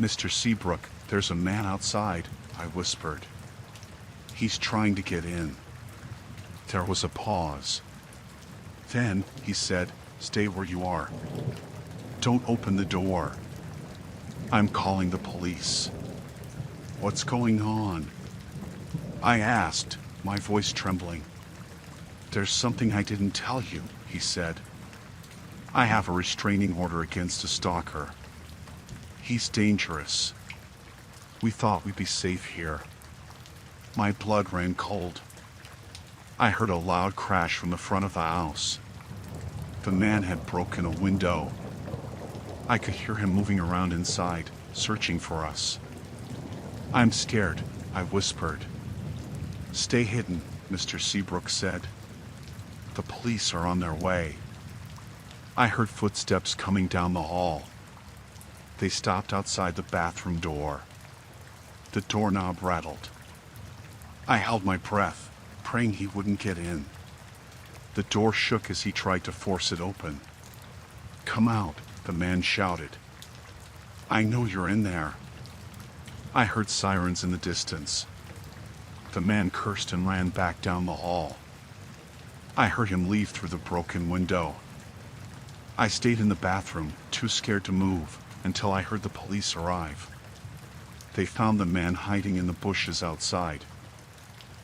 "Mr. Seabrook, there's a man outside," I whispered. "He's trying to get in." There was a pause. Then, he said, "Stay where you are. Don't open the door. I'm calling the police." "What's going on?" I asked, my voice trembling. "There's something I didn't tell you," he said. "I have a restraining order against a stalker. He's dangerous. We thought we'd be safe here." My blood ran cold. I heard a loud crash from the front of the house. The man had broken a window. I could hear him moving around inside, searching for us. "I'm scared," I whispered. "Stay hidden," Mr. Seabrook said. "The police are on their way." I heard footsteps coming down the hall. They stopped outside the bathroom door. The doorknob rattled. I held my breath, praying he wouldn't get in. The door shook as he tried to force it open. "Come out," the man shouted. "I know you're in there." I heard sirens in the distance. The man cursed and ran back down the hall. I heard him leave through the broken window. I stayed in the bathroom, too scared to move, until I heard the police arrive. They found the man hiding in the bushes outside.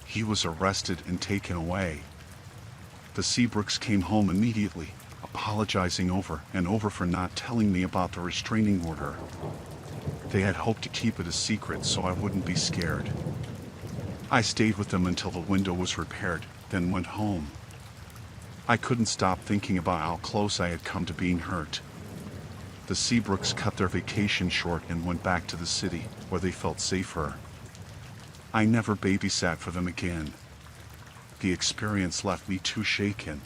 He was arrested and taken away. The Seabrooks came home immediately, apologizing over and over for not telling me about the restraining order. They had hoped to keep it a secret so I wouldn't be scared. I stayed with them until the window was repaired, then went home. I couldn't stop thinking about how close I had come to being hurt. The Seabrooks cut their vacation short and went back to the city, where they felt safer. I never babysat for them again. The experience left me too shaken.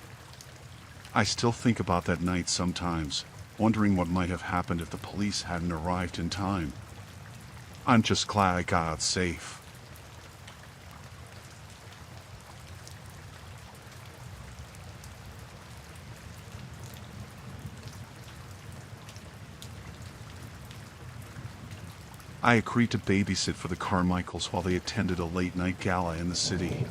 I still think about that night sometimes, wondering what might have happened if the police hadn't arrived in time. I'm just glad I got out safe. I agreed to babysit for the Carmichaels while they attended a late-night gala in the city.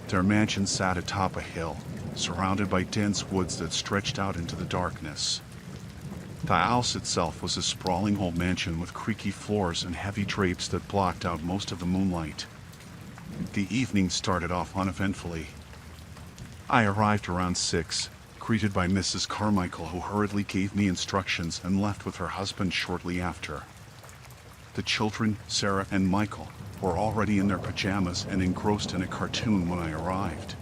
Their mansion sat atop a hill, surrounded by dense woods that stretched out into the darkness. The house itself was a sprawling old mansion with creaky floors and heavy drapes that blocked out most of the moonlight. The evening started off uneventfully. I arrived around 6, greeted by Mrs. Carmichael, who hurriedly gave me instructions and left with her husband shortly after. The children, Sarah and Michael, were already in their pajamas and engrossed in a cartoon when I arrived.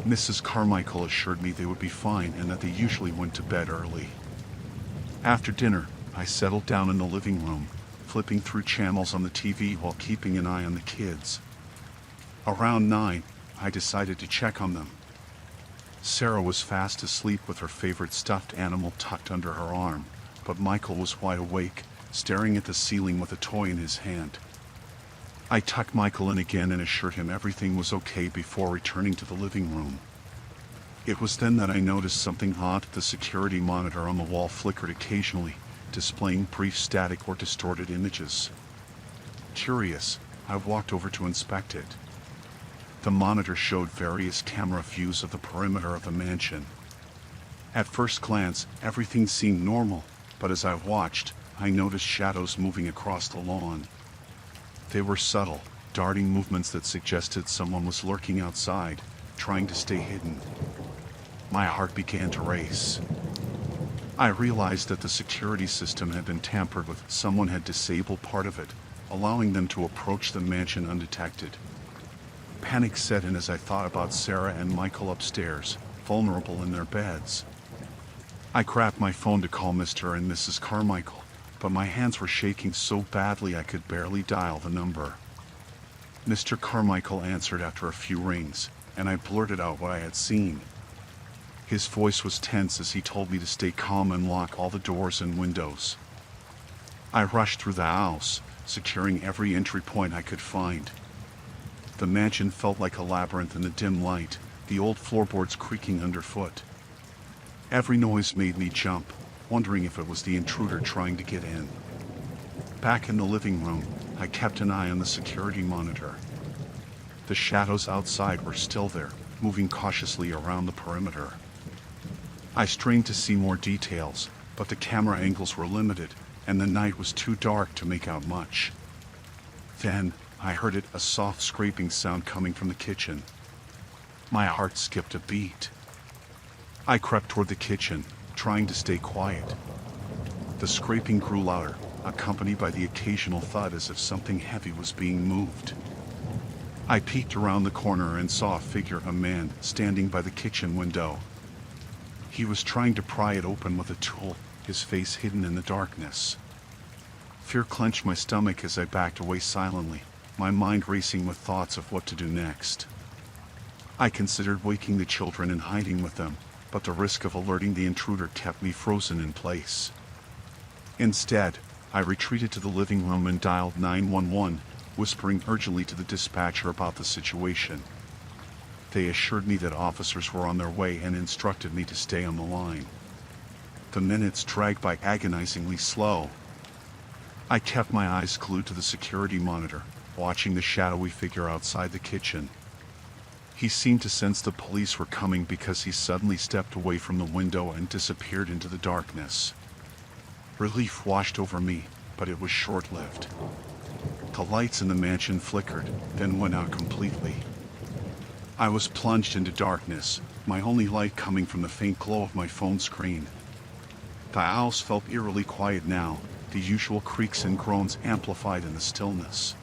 Mrs. Carmichael assured me they would be fine and that they usually went to bed early. After dinner, I settled down in the living room, flipping through channels on the TV while keeping an eye on the kids. Around 9, I decided to check on them. Sarah was fast asleep with her favorite stuffed animal tucked under her arm, but Michael was wide awake, staring at the ceiling with a toy in his hand. I tucked Michael in again and assured him everything was okay before returning to the living room. It was then that I noticed something odd. The security monitor on the wall flickered occasionally, displaying brief static or distorted images. Curious, I walked over to inspect it. The monitor showed various camera views of the perimeter of the mansion. At first glance, everything seemed normal, but as I watched, I noticed shadows moving across the lawn. They were subtle, darting movements that suggested someone was lurking outside, trying to stay hidden. My heart began to race. I realized that the security system had been tampered with. Someone had disabled part of it, allowing them to approach the mansion undetected. Panic set in as I thought about Sarah and Michael upstairs, vulnerable in their beds. I grabbed my phone to call Mr. and Mrs. Carmichael, but my hands were shaking so badly I could barely dial the number. Mr. Carmichael answered after a few rings, and I blurted out what I had seen. His voice was tense as he told me to stay calm and lock all the doors and windows. I rushed through the house, securing every entry point I could find. The mansion felt like a labyrinth in the dim light, the old floorboards creaking underfoot. Every noise made me jump, wondering if it was the intruder trying to get in. Back in the living room, I kept an eye on the security monitor. The shadows outside were still there, moving cautiously around the perimeter. I strained to see more details, but the camera angles were limited, and the night was too dark to make out much. Then, I heard a soft scraping sound coming from the kitchen. My heart skipped a beat. I crept toward the kitchen, trying to stay quiet. The scraping grew louder, accompanied by the occasional thud as if something heavy was being moved. I peeked around the corner and saw a figure, a man, standing by the kitchen window. He was trying to pry it open with a tool, his face hidden in the darkness. Fear clenched my stomach as I backed away silently, my mind racing with thoughts of what to do next. I considered waking the children and hiding with them, but the risk of alerting the intruder kept me frozen in place. Instead, I retreated to the living room and dialed 911, whispering urgently to the dispatcher about the situation. They assured me that officers were on their way and instructed me to stay on the line. The minutes dragged by agonizingly slow. I kept my eyes glued to the security monitor, watching the shadowy figure outside the kitchen. He seemed to sense the police were coming because he suddenly stepped away from the window and disappeared into the darkness. Relief washed over me, but it was short-lived. The lights in the mansion flickered, then went out completely. I was plunged into darkness, my only light coming from the faint glow of my phone screen. The house felt eerily quiet now, the usual creaks and groans amplified in the stillness.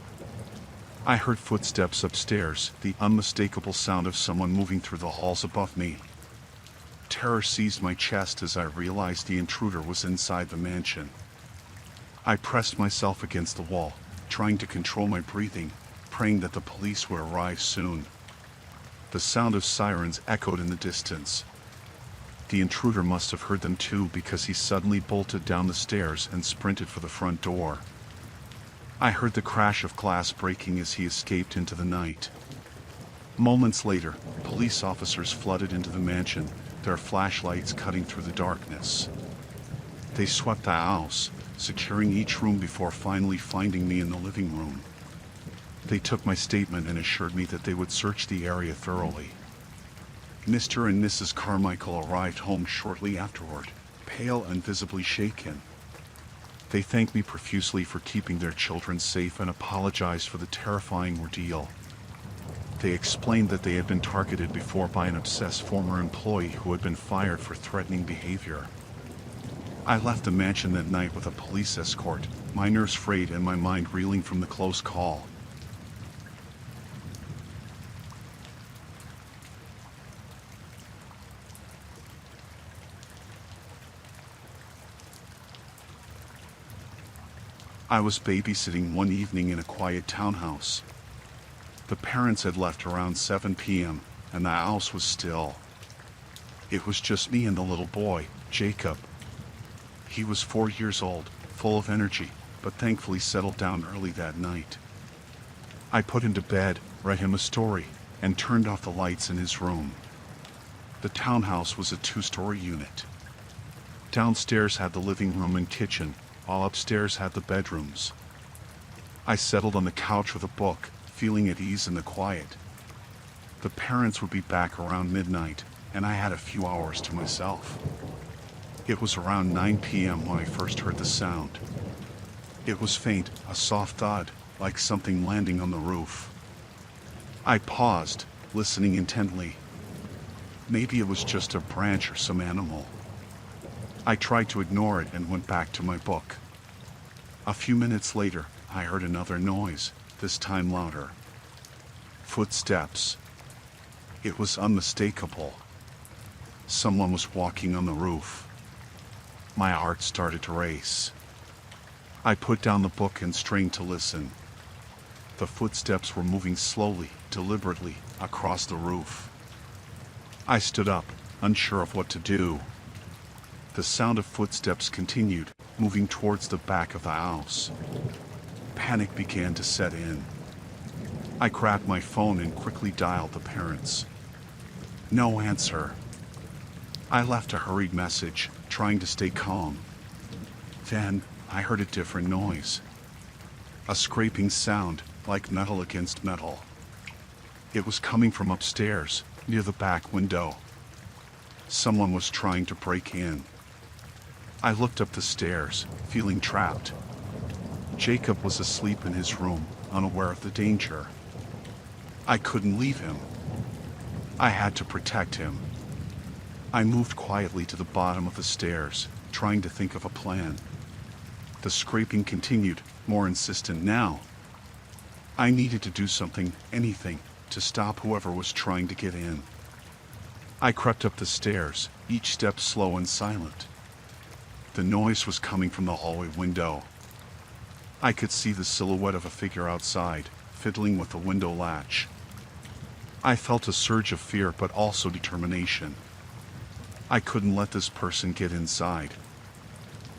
I heard footsteps upstairs, the unmistakable sound of someone moving through the halls above me. Terror seized my chest as I realized the intruder was inside the mansion. I pressed myself against the wall, trying to control my breathing, praying that the police would arrive soon. The sound of sirens echoed in the distance. The intruder must have heard them too, because he suddenly bolted down the stairs and sprinted for the front door. I heard the crash of glass breaking as he escaped into the night. Moments later, police officers flooded into the mansion, their flashlights cutting through the darkness. They swept the house, securing each room before finally finding me in the living room. They took my statement and assured me that they would search the area thoroughly. Mr. and Mrs. Carmichael arrived home shortly afterward, pale and visibly shaken. They thanked me profusely for keeping their children safe and apologized for the terrifying ordeal. They explained that they had been targeted before by an obsessed former employee who had been fired for threatening behavior. I left the mansion that night with a police escort, my nerves frayed and my mind reeling from the close call. I was babysitting one evening in a quiet townhouse. The parents had left around 7 p.m., and the house was still. It was just me and the little boy, Jacob. He was 4 years old, full of energy, but thankfully settled down early that night. I put him to bed, read him a story, and turned off the lights in his room. The townhouse was a 2-story unit. Downstairs had the living room and kitchen, while upstairs had the bedrooms. I settled on the couch with a book, feeling at ease in the quiet. The parents would be back around midnight, and I had a few hours to myself. It was around 9 p.m. when I first heard the sound. It was faint, a soft thud, like something landing on the roof. I paused, listening intently. Maybe it was just a branch or some animal. I tried to ignore it and went back to my book. A few minutes later, I heard another noise, this time louder. Footsteps. It was unmistakable. Someone was walking on the roof. My heart started to race. I put down the book and strained to listen. The footsteps were moving slowly, deliberately, across the roof. I stood up, unsure of what to do. The sound of footsteps continued, moving towards the back of the house. Panic began to set in. I grabbed my phone and quickly dialed the parents. No answer. I left a hurried message, trying to stay calm. Then, I heard a different noise. A scraping sound, like metal against metal. It was coming from upstairs, near the back window. Someone was trying to break in. I looked up the stairs, feeling trapped. Jacob was asleep in his room, unaware of the danger. I couldn't leave him. I had to protect him. I moved quietly to the bottom of the stairs, trying to think of a plan. The scraping continued, more insistent now. I needed to do something, anything, to stop whoever was trying to get in. I crept up the stairs, each step slow and silent. The noise was coming from the hallway window. I could see the silhouette of a figure outside, fiddling with the window latch. I felt a surge of fear but also determination. I couldn't let this person get inside.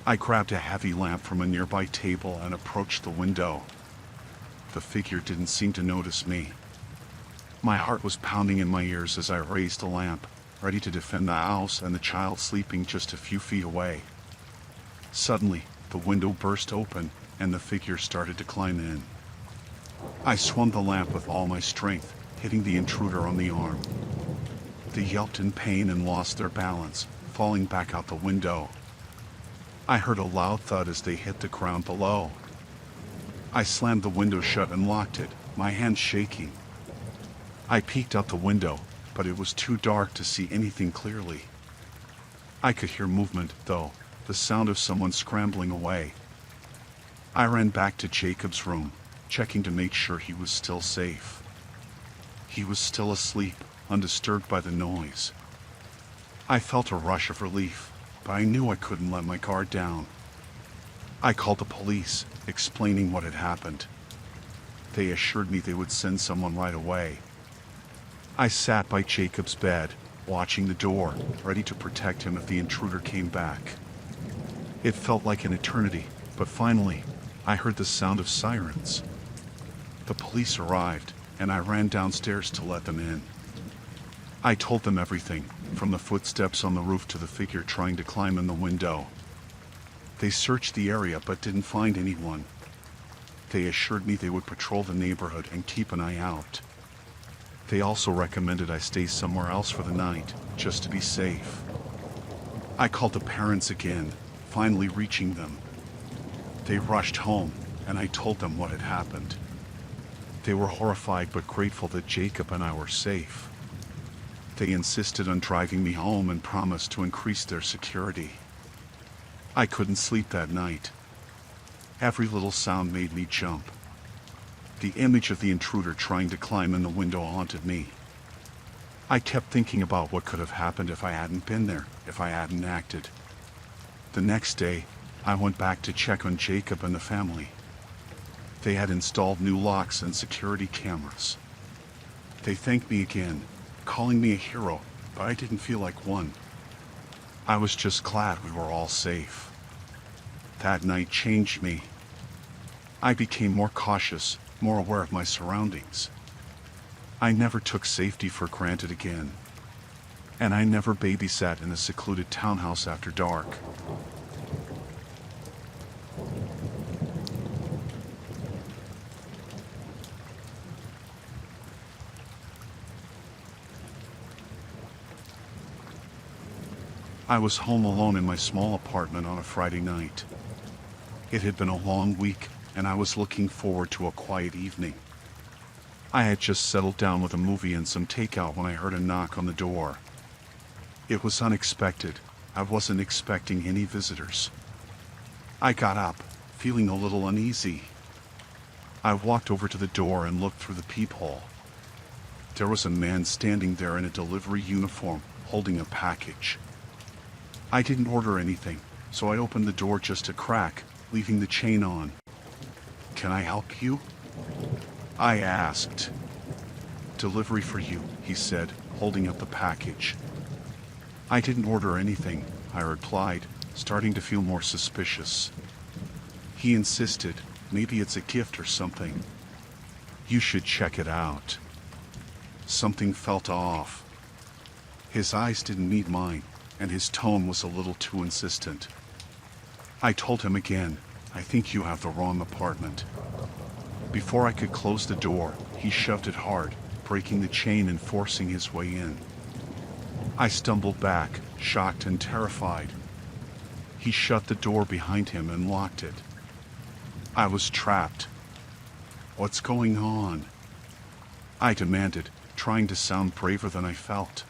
I grabbed a heavy lamp from a nearby table and approached the window. The figure didn't seem to notice me. My heart was pounding in my ears as I raised the lamp, ready to defend the house and the child sleeping just a few feet away. Suddenly, the window burst open, and the figure started to climb in. I swung the lamp with all my strength, hitting the intruder on the arm. They yelped in pain and lost their balance, falling back out the window. I heard a loud thud as they hit the ground below. I slammed the window shut and locked it, my hands shaking. I peeked out the window, but it was too dark to see anything clearly. I could hear movement, though, the sound of someone scrambling away. I ran back to Jacob's room, checking to make sure he was still safe. He was still asleep, undisturbed by the noise. I felt a rush of relief, but I knew I couldn't let my guard down. I called the police, explaining what had happened. They assured me they would send someone right away. I sat by Jacob's bed, watching the door, ready to protect him if the intruder came back. It felt like an eternity, but finally, I heard the sound of sirens. The police arrived, and I ran downstairs to let them in. I told them everything, from the footsteps on the roof to the figure trying to climb in the window. They searched the area but didn't find anyone. They assured me they would patrol the neighborhood and keep an eye out. They also recommended I stay somewhere else for the night, just to be safe. I called the parents again, finally reaching them. They rushed home, and I told them what had happened. They were horrified but grateful that Jacob and I were safe. They insisted on driving me home and promised to increase their security. I couldn't sleep that night. Every little sound made me jump. The image of the intruder trying to climb in the window haunted me. I kept thinking about what could have happened if I hadn't been there, if I hadn't acted. The next day, I went back to check on Jacob and the family. They had installed new locks and security cameras. They thanked me again, calling me a hero, but I didn't feel like one. I was just glad we were all safe. That night changed me. I became more cautious, more aware of my surroundings. I never took safety for granted again. And I never babysat in a secluded townhouse after dark. I was home alone in my small apartment on a Friday night. It had been a long week, and I was looking forward to a quiet evening. I had just settled down with a movie and some takeout when I heard a knock on the door. It was unexpected. I wasn't expecting any visitors. I got up, feeling a little uneasy. I walked over to the door and looked through the peephole. There was a man standing there in a delivery uniform, holding a package. I didn't order anything, so I opened the door just a crack, leaving the chain on. "Can I help you?" I asked. "Delivery for you," he said, holding up the package. "I didn't order anything," I replied, starting to feel more suspicious. He insisted, "Maybe it's a gift or something. You should check it out." Something felt off. His eyes didn't meet mine, and his tone was a little too insistent. I told him again, "I think you have the wrong apartment." Before I could close the door, he shoved it hard, breaking the chain and forcing his way in. I stumbled back, shocked and terrified. He shut the door behind him and locked it. I was trapped. "What's going on?" I demanded, trying to sound braver than I felt.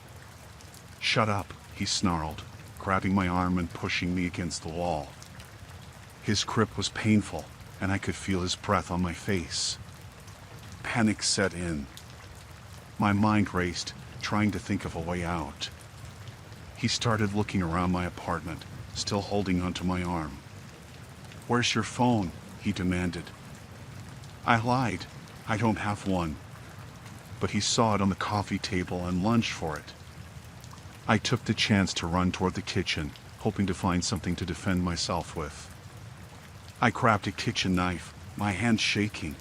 "Shut up," he snarled, grabbing my arm and pushing me against the wall. His grip was painful, and I could feel his breath on my face. Panic set in. My mind raced, trying to think of a way out. He started looking around my apartment, still holding onto my arm. "Where's your phone?" he demanded. I lied. "I don't have one." But he saw it on the coffee table and lunged for it. I took the chance to run toward the kitchen, hoping to find something to defend myself with. I grabbed a kitchen knife, my hand shaking.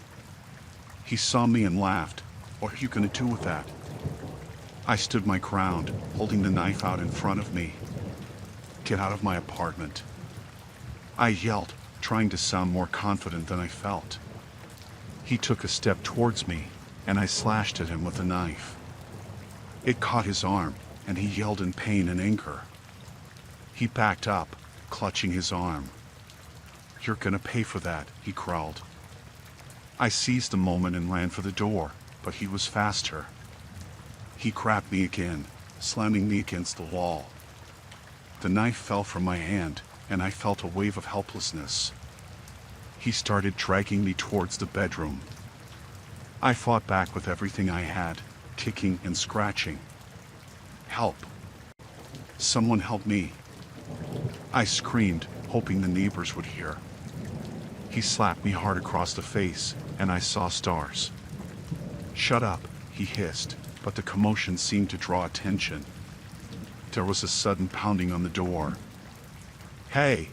He saw me and laughed. "What are you going to do with that?" I stood my ground, holding the knife out in front of me. "Get out of my apartment." I yelled, trying to sound more confident than I felt. He took a step towards me, and I slashed at him with the knife. It caught his arm, and he yelled in pain and anger. He backed up, clutching his arm. "You're gonna pay for that," he growled. I seized the moment and ran for the door, but he was faster. He grabbed me again, slamming me against the wall. The knife fell from my hand, and I felt a wave of helplessness. He started dragging me towards the bedroom. I fought back with everything I had, kicking and scratching. "Help! Someone help me!" I screamed, hoping the neighbors would hear. He slapped me hard across the face, and I saw stars. "Shut up," he hissed, but the commotion seemed to draw attention. There was a sudden pounding on the door. "Hey!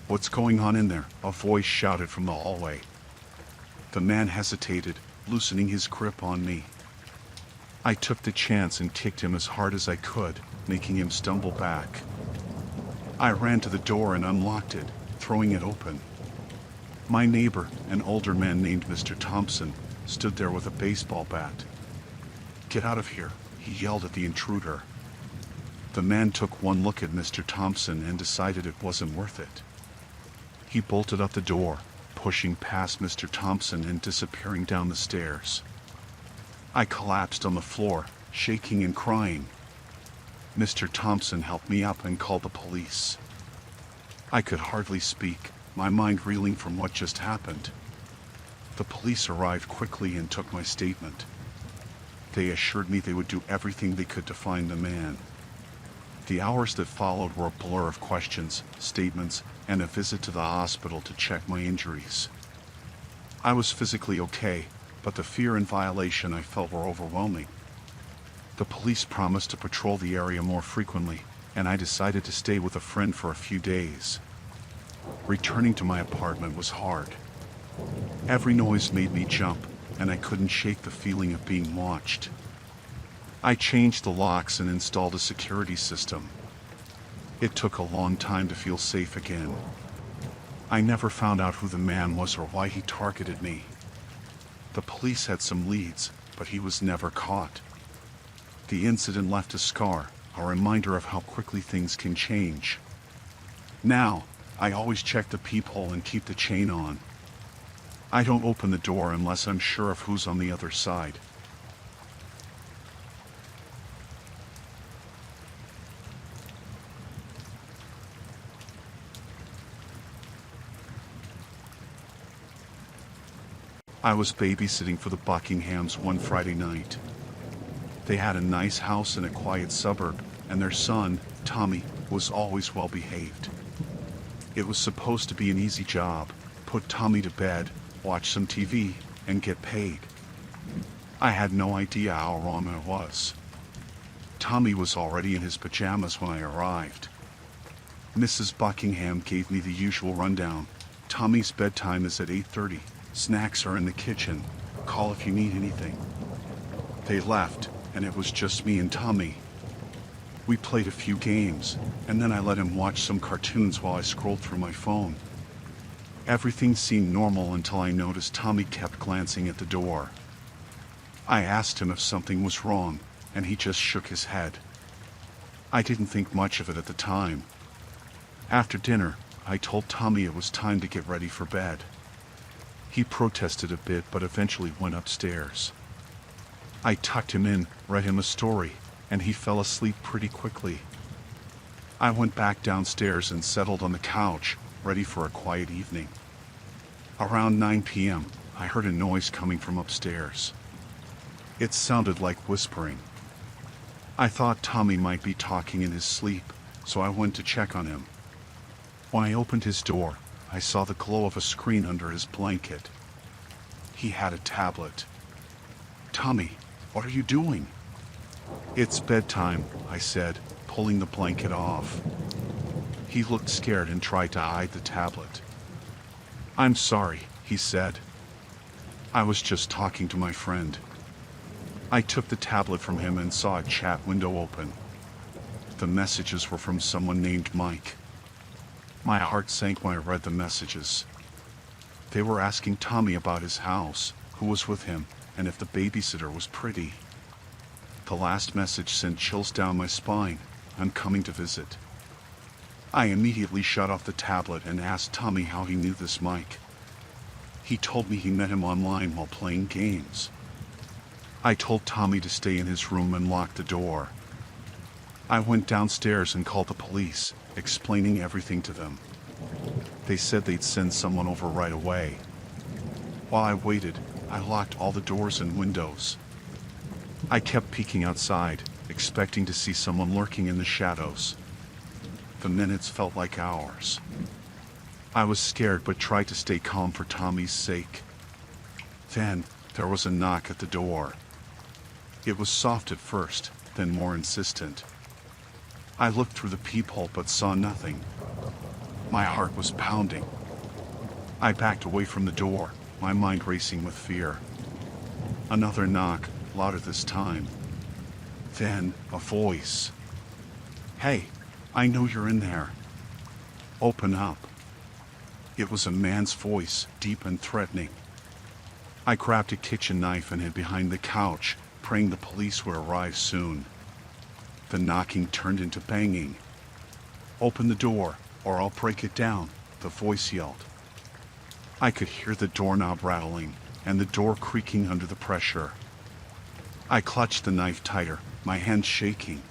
What's going on in there?" a voice shouted from the hallway. The man hesitated, loosening his grip on me. I took the chance and kicked him as hard as I could, making him stumble back. I ran to the door and unlocked it, throwing it open. My neighbor, an older man named Mr. Thompson, stood there with a baseball bat. "Get out of here," he yelled at the intruder. The man took one look at Mr. Thompson and decided it wasn't worth it. He bolted up the door, pushing past Mr. Thompson and disappearing down the stairs. I collapsed on the floor, shaking and crying. Mr. Thompson helped me up and called the police. I could hardly speak, my mind reeling from what just happened. The police arrived quickly and took my statement. They assured me they would do everything they could to find the man. The hours that followed were a blur of questions, statements, and a visit to the hospital to check my injuries. I was physically okay, but the fear and violation I felt were overwhelming. The police promised to patrol the area more frequently, and I decided to stay with a friend for a few days. Returning to my apartment was hard. Every noise made me jump, and I couldn't shake the feeling of being watched. I changed the locks and installed a security system. It took a long time to feel safe again. I never found out who the man was or why he targeted me. The police had some leads, but he was never caught. The incident left a scar, a reminder of how quickly things can change. Now, I always check the peephole and keep the chain on. I don't open the door unless I'm sure of who's on the other side. I was babysitting for the Buckinghams one Friday night. They had a nice house in a quiet suburb, and their son, Tommy, was always well behaved. It was supposed to be an easy job: put Tommy to bed, watch some TV, and get paid. I had no idea how wrong I was. Tommy was already in his pajamas when I arrived. Mrs. Buckingham gave me the usual rundown. Tommy's bedtime is at 8:30. Snacks are in the kitchen. Call if you need anything. They left, and it was just me and Tommy. We played a few games, and then I let him watch some cartoons while I scrolled through my phone. Everything seemed normal until I noticed Tommy kept glancing at the door. I asked him if something was wrong, and he just shook his head. I didn't think much of it at the time. After dinner, I told Tommy it was time to get ready for bed. He protested a bit, but eventually went upstairs. I tucked him in, read him a story, and he fell asleep pretty quickly. I went back downstairs and settled on the couch, ready for a quiet evening. Around 9 p.m., I heard a noise coming from upstairs. It sounded like whispering. I thought Tommy might be talking in his sleep, so I went to check on him. When I opened his door, I saw the glow of a screen under his blanket. He had a tablet. "Tommy, what are you doing?" "It's bedtime," I said, pulling the blanket off. He looked scared and tried to hide the tablet. "I'm sorry," he said. "I was just talking to my friend." I took the tablet from him and saw a chat window open. The messages were from someone named Mike. My heart sank when I read the messages. They were asking Tommy about his house, who was with him, and if the babysitter was pretty. The last message sent chills down my spine. "I'm coming to visit." I immediately shut off the tablet and asked Tommy how he knew this Mike. He told me he met him online while playing games. I told Tommy to stay in his room and lock the door. I went downstairs and called the police, explaining everything to them. They said they'd send someone over right away. While I waited, I locked all the doors and windows. I kept peeking outside, expecting to see someone lurking in the shadows. The minutes felt like hours. I was scared but tried to stay calm for Tommy's sake. Then, there was a knock at the door. It was soft at first, then more insistent. I looked through the peephole but saw nothing. My heart was pounding. I backed away from the door, my mind racing with fear. Another knock, louder this time. Then, a voice. "Hey, I know you're in there. Open up." It was a man's voice, deep and threatening. I grabbed a kitchen knife and hid behind the couch, praying the police would arrive soon. The knocking turned into banging. "Open the door, or I'll break it down," the voice yelled. I could hear the doorknob rattling, and the door creaking under the pressure. I clutched the knife tighter, my hands shaking.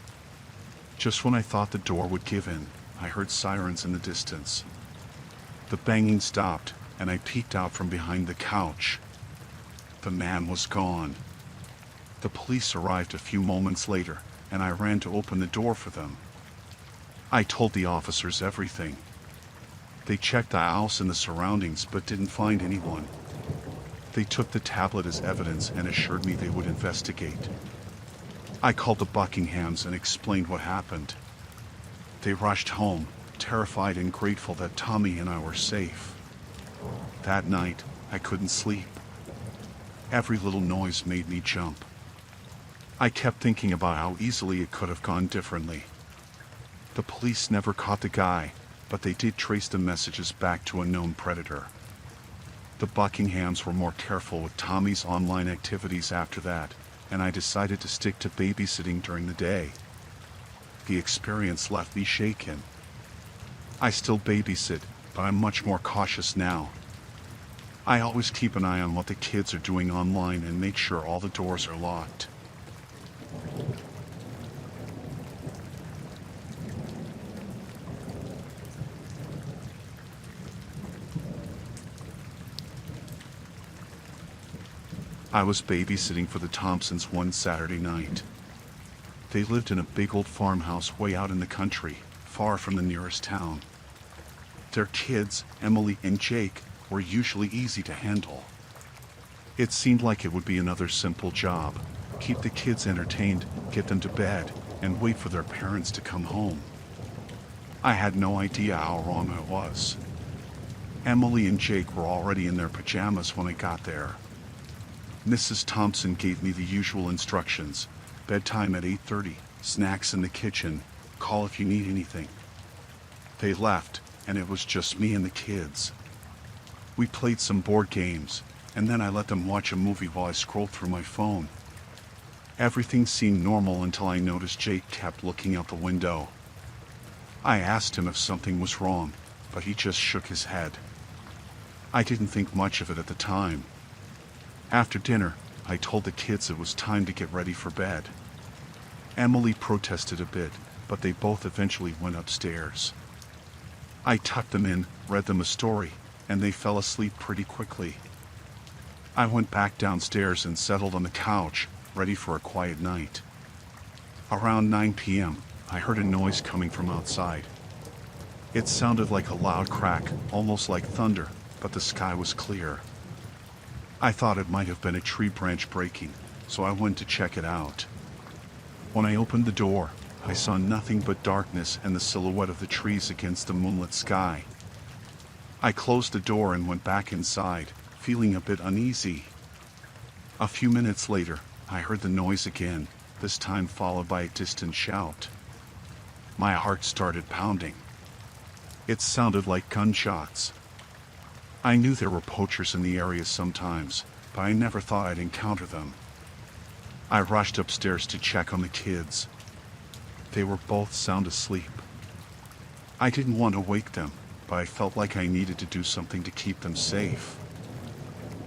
Just when I thought the door would give in, I heard sirens in the distance. The banging stopped, and I peeked out from behind the couch. The man was gone. The police arrived a few moments later, and I ran to open the door for them. I told the officers everything. They checked the house and the surroundings but didn't find anyone. They took the tablet as evidence and assured me they would investigate. I called the Buckinghams and explained what happened. They rushed home, terrified and grateful that Tommy and I were safe. That night, I couldn't sleep. Every little noise made me jump. I kept thinking about how easily it could have gone differently. The police never caught the guy, but they did trace the messages back to a known predator. The Buckinghams were more careful with Tommy's online activities after that, and I decided to stick to babysitting during the day. The experience left me shaken. I still babysit, but I'm much more cautious now. I always keep an eye on what the kids are doing online and make sure all the doors are locked. I was babysitting for the Thompsons one Saturday night. They lived in a big old farmhouse way out in the country, far from the nearest town. Their kids, Emily and Jake, were usually easy to handle. It seemed like it would be another simple job: keep the kids entertained, get them to bed, and wait for their parents to come home. I had no idea how wrong I was. Emily and Jake were already in their pajamas when I got there. Mrs. Thompson gave me the usual instructions: bedtime at 8:30, snacks in the kitchen, call if you need anything. They left, and it was just me and the kids. We played some board games, and then I let them watch a movie while I scrolled through my phone. Everything seemed normal until I noticed Jake kept looking out the window. I asked him if something was wrong, but he just shook his head. I didn't think much of it at the time. After dinner, I told the kids it was time to get ready for bed. Emily protested a bit, but they both eventually went upstairs. I tucked them in, read them a story, and they fell asleep pretty quickly. I went back downstairs and settled on the couch, ready for a quiet night. Around 9 p.m., I heard a noise coming from outside. It sounded like a loud crack, almost like thunder, but the sky was clear. I thought it might have been a tree branch breaking, so I went to check it out. When I opened the door, I saw nothing but darkness and the silhouette of the trees against the moonlit sky. I closed the door and went back inside, feeling a bit uneasy. A few minutes later, I heard the noise again, this time followed by a distant shout. My heart started pounding. It sounded like gunshots. I knew there were poachers in the area sometimes, but I never thought I'd encounter them. I rushed upstairs to check on the kids. They were both sound asleep. I didn't want to wake them, but I felt like I needed to do something to keep them safe.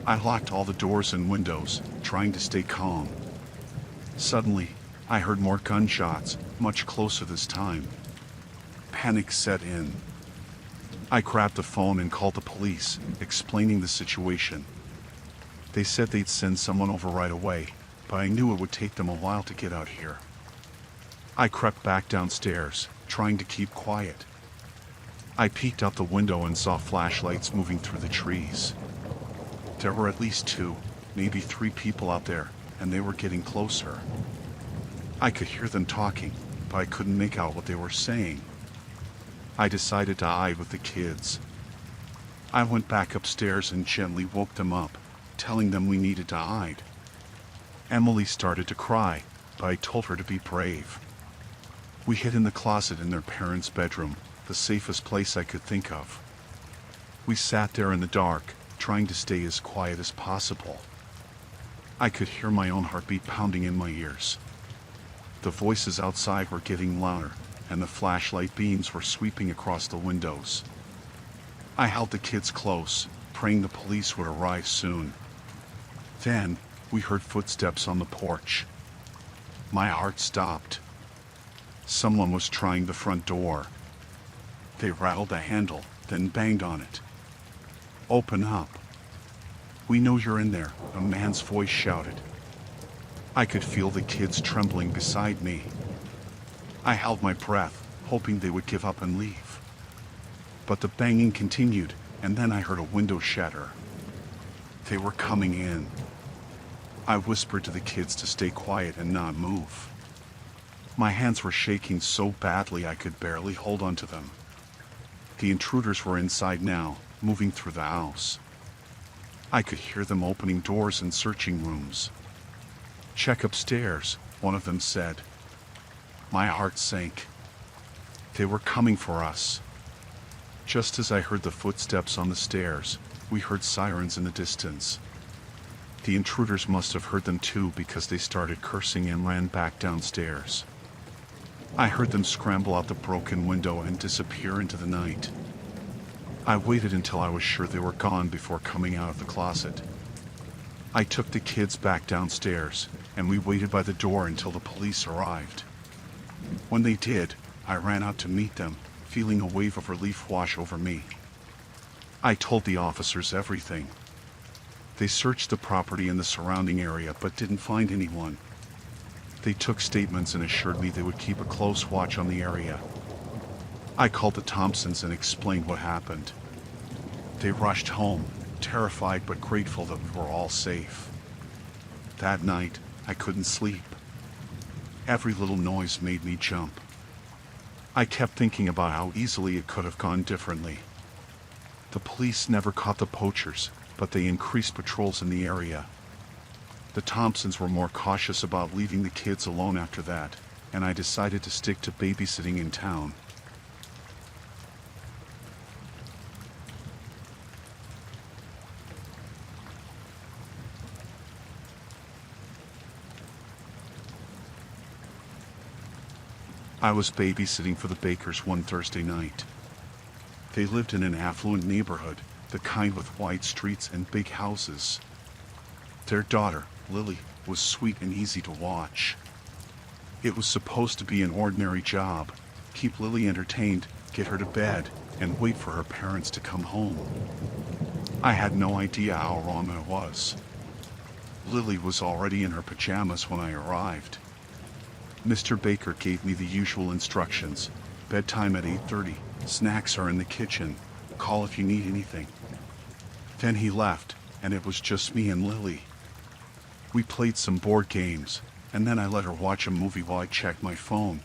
I locked all the doors and windows, trying to stay calm. Suddenly, I heard more gunshots, much closer this time. Panic set in. I grabbed the phone and called the police, explaining the situation. They said they'd send someone over right away, but I knew it would take them a while to get out here. I crept back downstairs, trying to keep quiet. I peeked out the window and saw flashlights moving through the trees. There were at least 2, maybe 3 people out there, and they were getting closer. I could hear them talking, but I couldn't make out what they were saying. I decided to hide with the kids. I went back upstairs and gently woke them up, telling them we needed to hide. Emily started to cry, but I told her to be brave. We hid in the closet in their parents' bedroom, the safest place I could think of. We sat there in the dark, trying to stay as quiet as possible. I could hear my own heartbeat pounding in my ears. The voices outside were getting louder, and the flashlight beams were sweeping across the windows. I held the kids close, praying the police would arrive soon. Then, we heard footsteps on the porch. My heart stopped. Someone was trying the front door. They rattled the handle, then banged on it. "Open up." "We know you're in there," a man's voice shouted. I could feel the kids trembling beside me. I held my breath, hoping they would give up and leave. But the banging continued, and then I heard a window shatter. They were coming in. I whispered to the kids to stay quiet and not move. My hands were shaking so badly I could barely hold onto them. The intruders were inside now, moving through the house. I could hear them opening doors and searching rooms. "Check upstairs," one of them said. My heart sank. They were coming for us. Just as I heard the footsteps on the stairs, we heard sirens in the distance. The intruders must have heard them too, because they started cursing and ran back downstairs. I heard them scramble out the broken window and disappear into the night. I waited until I was sure they were gone before coming out of the closet. I took the kids back downstairs, and we waited by the door until the police arrived. When they did, I ran out to meet them, feeling a wave of relief wash over me. I told the officers everything. They searched the property and the surrounding area but didn't find anyone. They took statements and assured me they would keep a close watch on the area. I called the Thompsons and explained what happened. They rushed home, terrified but grateful that we were all safe. That night, I couldn't sleep. Every little noise made me jump. I kept thinking about how easily it could have gone differently. The police never caught the poachers, but they increased patrols in the area. The Thompsons were more cautious about leaving the kids alone after that, and I decided to stick to babysitting in town. I was babysitting for the Bakers one Thursday night. They lived in an affluent neighborhood, the kind with wide streets and big houses. Their daughter, Lily, was sweet and easy to watch. It was supposed to be an ordinary job: keep Lily entertained, get her to bed, and wait for her parents to come home. I had no idea how wrong I was. Lily was already in her pajamas when I arrived. Mr. Baker gave me the usual instructions: bedtime at 8:30, snacks are in the kitchen, call if you need anything. Then he left, and it was just me and Lily. We played some board games, and then I let her watch a movie while I checked my phone.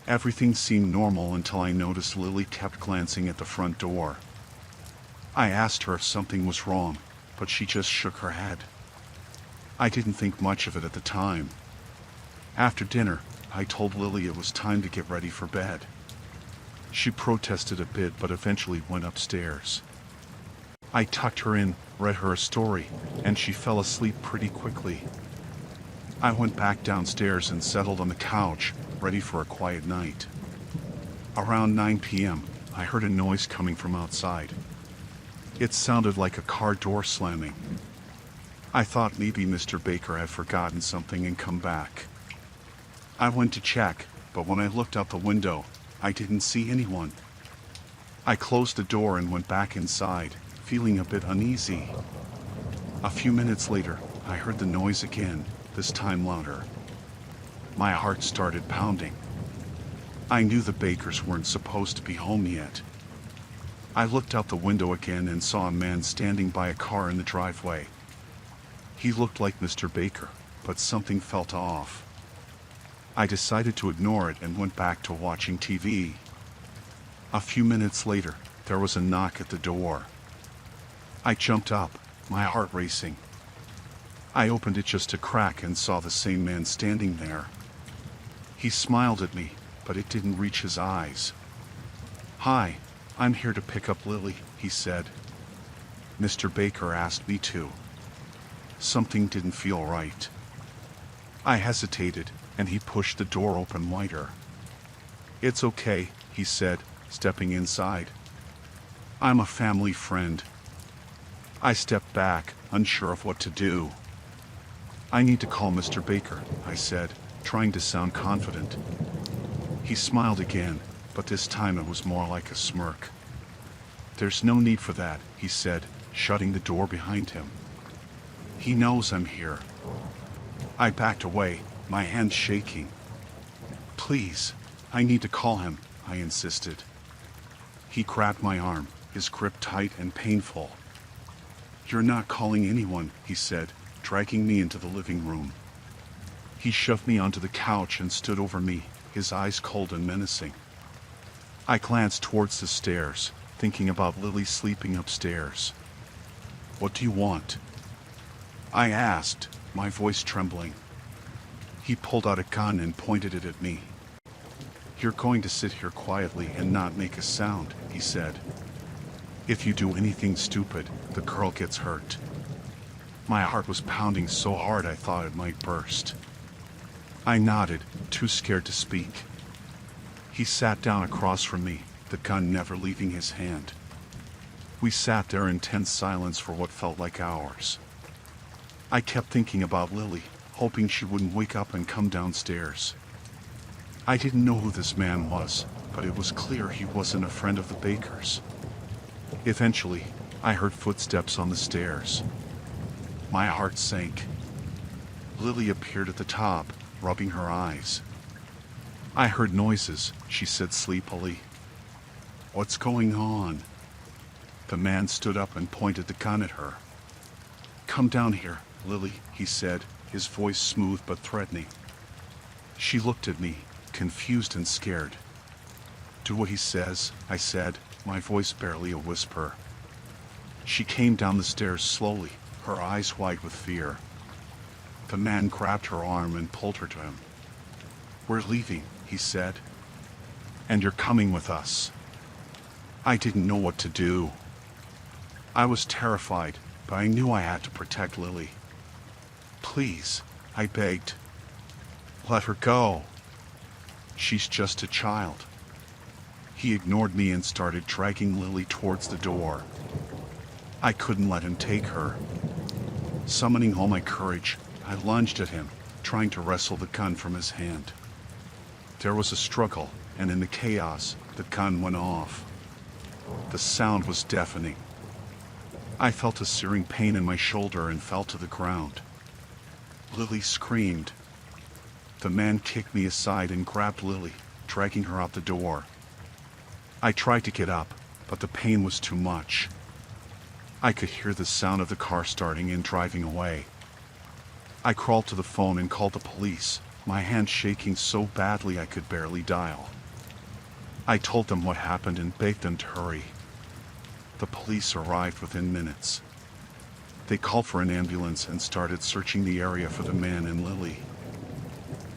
Everything seemed normal until I noticed Lily kept glancing at the front door. I asked her if something was wrong, but she just shook her head. I didn't think much of it at the time. After dinner, I told Lily it was time to get ready for bed. She protested a bit but eventually went upstairs. I tucked her in, read her a story, and she fell asleep pretty quickly. I went back downstairs and settled on the couch, ready for a quiet night. Around 9 p.m., I heard a noise coming from outside. It sounded like a car door slamming. I thought maybe Mr. Baker had forgotten something and come back. I went to check, but when I looked out the window, I didn't see anyone. I closed the door and went back inside, feeling a bit uneasy. A few minutes later, I heard the noise again, this time louder. My heart started pounding. I knew the Bakers weren't supposed to be home yet. I looked out the window again and saw a man standing by a car in the driveway. He looked like Mr. Baker, but something felt off. I decided to ignore it and went back to watching TV. A few minutes later, there was a knock at the door. I jumped up, my heart racing. I opened it just a crack and saw the same man standing there. He smiled at me, but it didn't reach his eyes. "Hi, I'm here to pick up Lily," he said. "Mr. Baker asked me to." Something didn't feel right. I hesitated, and he pushed the door open wider. "It's okay," he said, stepping inside. "I'm a family friend." I stepped back, unsure of what to do. "I need to call Mr. Baker," I said, trying to sound confident. He smiled again, but this time it was more like a smirk. "There's no need for that," he said, shutting the door behind him. "He knows I'm here." I backed away, my hands shaking. "Please, I need to call him," I insisted. He grabbed my arm, his grip tight and painful. "You're not calling anyone," he said, dragging me into the living room. He shoved me onto the couch and stood over me, his eyes cold and menacing. I glanced towards the stairs, thinking about Lily sleeping upstairs. "What do you want?" I asked, my voice trembling. He pulled out a gun and pointed it at me. "You're going to sit here quietly and not make a sound," he said. "If you do anything stupid, the girl gets hurt." My heart was pounding so hard I thought it might burst. I nodded, too scared to speak. He sat down across from me, the gun never leaving his hand. We sat there in tense silence for what felt like hours. I kept thinking about Lily, hoping she wouldn't wake up and come downstairs. I didn't know who this man was, but it was clear he wasn't a friend of the Bakers. Eventually, I heard footsteps on the stairs. My heart sank. Lily appeared at the top, rubbing her eyes. "I heard noises," she said sleepily. "What's going on?" The man stood up and pointed the gun at her. "Come down here, Lily," he said, his voice smooth but threatening. She looked at me, confused and scared. "Do what he says," I said, my voice barely a whisper. She came down the stairs slowly, her eyes wide with fear. The man grabbed her arm and pulled her to him. "We're leaving," he said. "And you're coming with us." I didn't know what to do. I was terrified, but I knew I had to protect Lily. "Please," I begged. "Let her go. She's just a child." He ignored me and started dragging Lily towards the door. I couldn't let him take her. Summoning all my courage, I lunged at him, trying to wrestle the gun from his hand. There was a struggle, and in the chaos, the gun went off. The sound was deafening. I felt a searing pain in my shoulder and fell to the ground. Lily screamed. The man kicked me aside and grabbed Lily, dragging her out the door. I tried to get up, but the pain was too much. I could hear the sound of the car starting and driving away. I crawled to the phone and called the police, my hand shaking so badly I could barely dial. I told them what happened and begged them to hurry. The police arrived within minutes. They called for an ambulance and started searching the area for the man and Lily.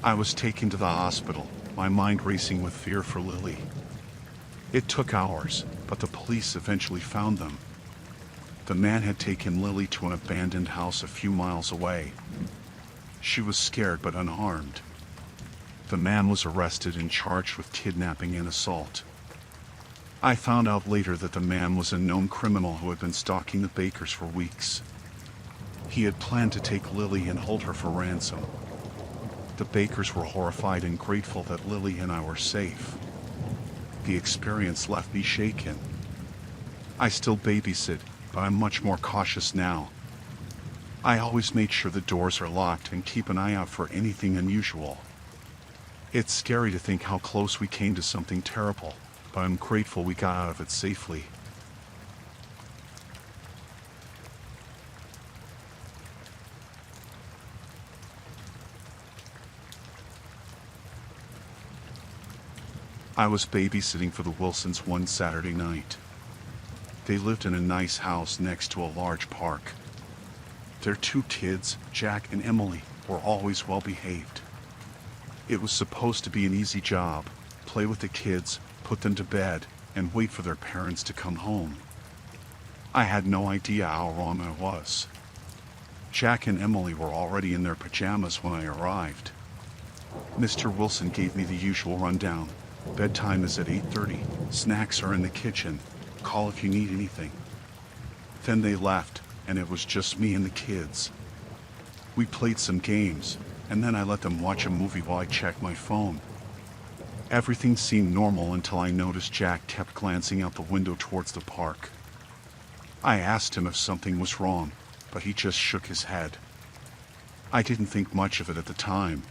I was taken to the hospital, my mind racing with fear for Lily. It took hours, but the police eventually found them. The man had taken Lily to an abandoned house a few miles away. She was scared but unharmed. The man was arrested and charged with kidnapping and assault. I found out later that the man was a known criminal who had been stalking the Bakers for weeks. He had planned to take Lily and hold her for ransom. The Bakers were horrified and grateful that Lily and I were safe. The experience left me shaken. I still babysit, but I'm much more cautious now. I always make sure the doors are locked and keep an eye out for anything unusual. It's scary to think how close we came to something terrible, but I'm grateful we got out of it safely. I was babysitting for the Wilsons one Saturday night. They lived in a nice house next to a large park. Their two kids, Jack and Emily, were always well behaved. It was supposed to be an easy job: play with the kids, put them to bed, and wait for their parents to come home. I had no idea how wrong I was. Jack and Emily were already in their pajamas when I arrived. Mr. Wilson gave me the usual rundown. Bedtime is at 8:30. Snacks are in the kitchen. Call if you need anything. Then they left, and it was just me and the kids. We played some games, and then I let them watch a movie while I checked my phone. Everything seemed normal until I noticed Jack kept glancing out the window towards the park. I asked him if something was wrong, but he just shook his head. I didn't think much of it at the time.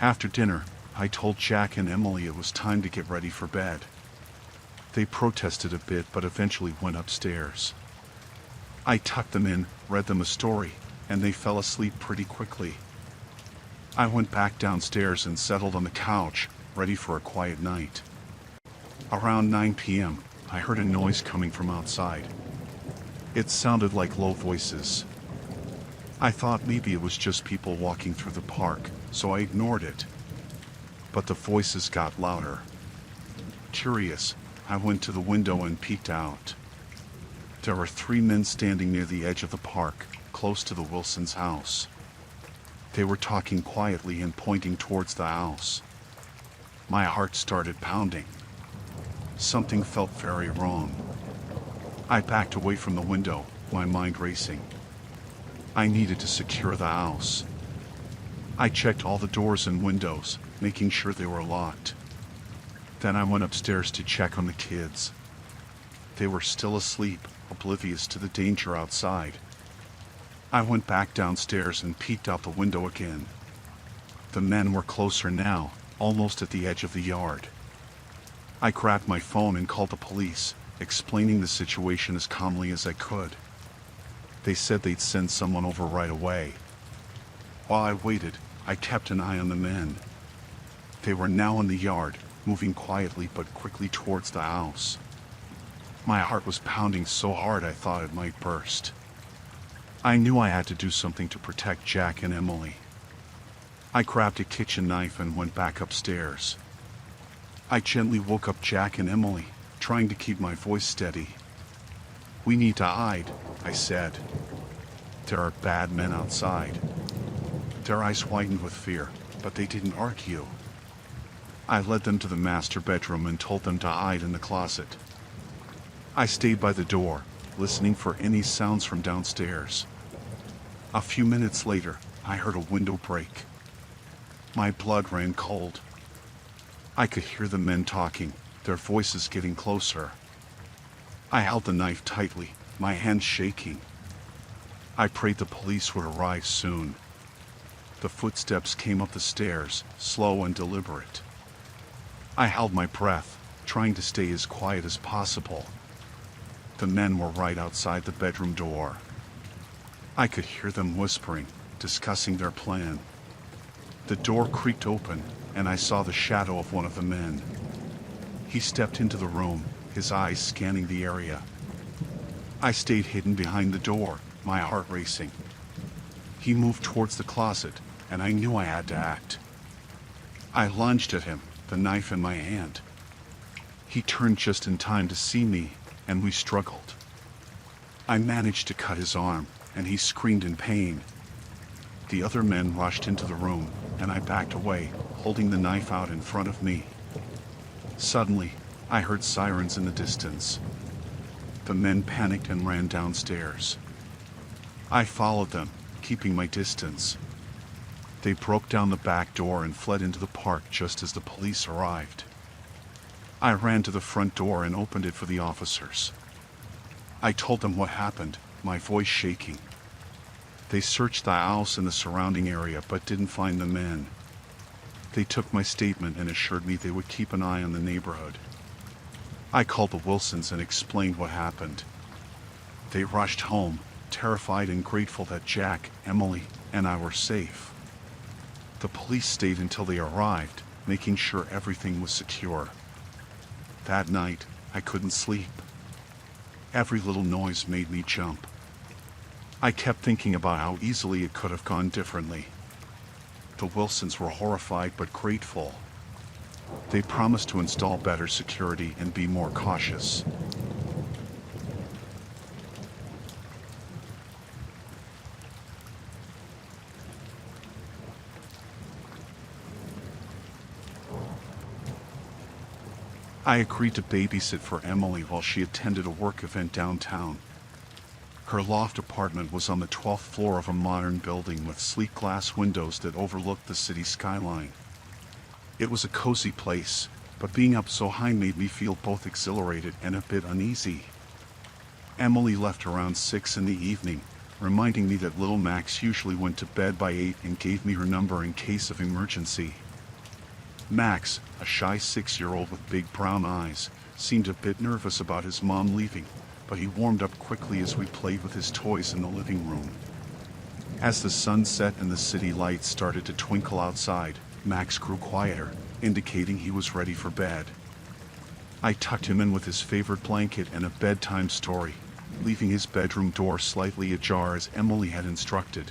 After dinner, I told Jack and Emily it was time to get ready for bed. They protested a bit but eventually went upstairs. I tucked them in, read them a story, and they fell asleep pretty quickly. I went back downstairs and settled on the couch, ready for a quiet night. Around 9 p.m., I heard a noise coming from outside. It sounded like low voices. I thought maybe it was just people walking through the park, so I ignored it. But the voices got louder. Curious, I went to the window and peeked out. There were 3 men standing near the edge of the park, close to the Wilsons' house. They were talking quietly and pointing towards the house. My heart started pounding. Something felt very wrong. I backed away from the window, my mind racing. I needed to secure the house. I checked all the doors and windows, making sure they were locked. Then I went upstairs to check on the kids. They were still asleep, oblivious to the danger outside. I went back downstairs and peeked out the window again. The men were closer now, almost at the edge of the yard. I grabbed my phone and called the police, explaining the situation as calmly as I could. They said they'd send someone over right away. While I waited, I kept an eye on the men. They were now in the yard, moving quietly but quickly towards the house. My heart was pounding so hard I thought it might burst. I knew I had to do something to protect Jack and Emily. I grabbed a kitchen knife and went back upstairs. I gently woke up Jack and Emily, trying to keep my voice steady. "We need to hide," I said. "There are bad men outside." Their eyes widened with fear, but they didn't argue. I led them to the master bedroom and told them to hide in the closet. I stayed by the door, listening for any sounds from downstairs. A few minutes later, I heard a window break. My blood ran cold. I could hear the men talking, their voices getting closer. I held the knife tightly, my hands shaking. I prayed the police would arrive soon. The footsteps came up the stairs, slow and deliberate. I held my breath, trying to stay as quiet as possible. The men were right outside the bedroom door. I could hear them whispering, discussing their plan. The door creaked open, and I saw the shadow of one of the men. He stepped into the room, his eyes scanning the area. I stayed hidden behind the door, my heart racing. He moved towards the closet, and I knew I had to act. I lunged at him, the knife in my hand. He turned just in time to see me, and we struggled. I managed to cut his arm, and he screamed in pain. The other men rushed into the room, and I backed away, holding the knife out in front of me. Suddenly, I heard sirens in the distance. The men panicked and ran downstairs. I followed them, keeping my distance. They broke down the back door and fled into the park just as the police arrived. I ran to the front door and opened it for the officers. I told them what happened, my voice shaking. They searched the house and the surrounding area but didn't find the men. They took my statement and assured me they would keep an eye on the neighborhood. I called the Wilsons and explained what happened. They rushed home, terrified and grateful that Jack, Emily, and I were safe. The police stayed until they arrived, making sure everything was secure. That night, I couldn't sleep. Every little noise made me jump. I kept thinking about how easily it could have gone differently. The Wilsons were horrified but grateful. They promised to install better security and be more cautious. I agreed to babysit for Emily while she attended a work event downtown. Her loft apartment was on the 12th floor of a modern building with sleek glass windows that overlooked the city skyline. It was a cozy place, but being up so high made me feel both exhilarated and a bit uneasy. Emily left around 6 in the evening, reminding me that little Max usually went to bed by 8 and gave me her number in case of emergency. Max, a shy 6-year-old with big brown eyes, seemed a bit nervous about his mom leaving, but he warmed up quickly as we played with his toys in the living room. As the sun set and the city lights started to twinkle outside, Max grew quieter, indicating he was ready for bed. I tucked him in with his favorite blanket and a bedtime story, leaving his bedroom door slightly ajar as Emily had instructed.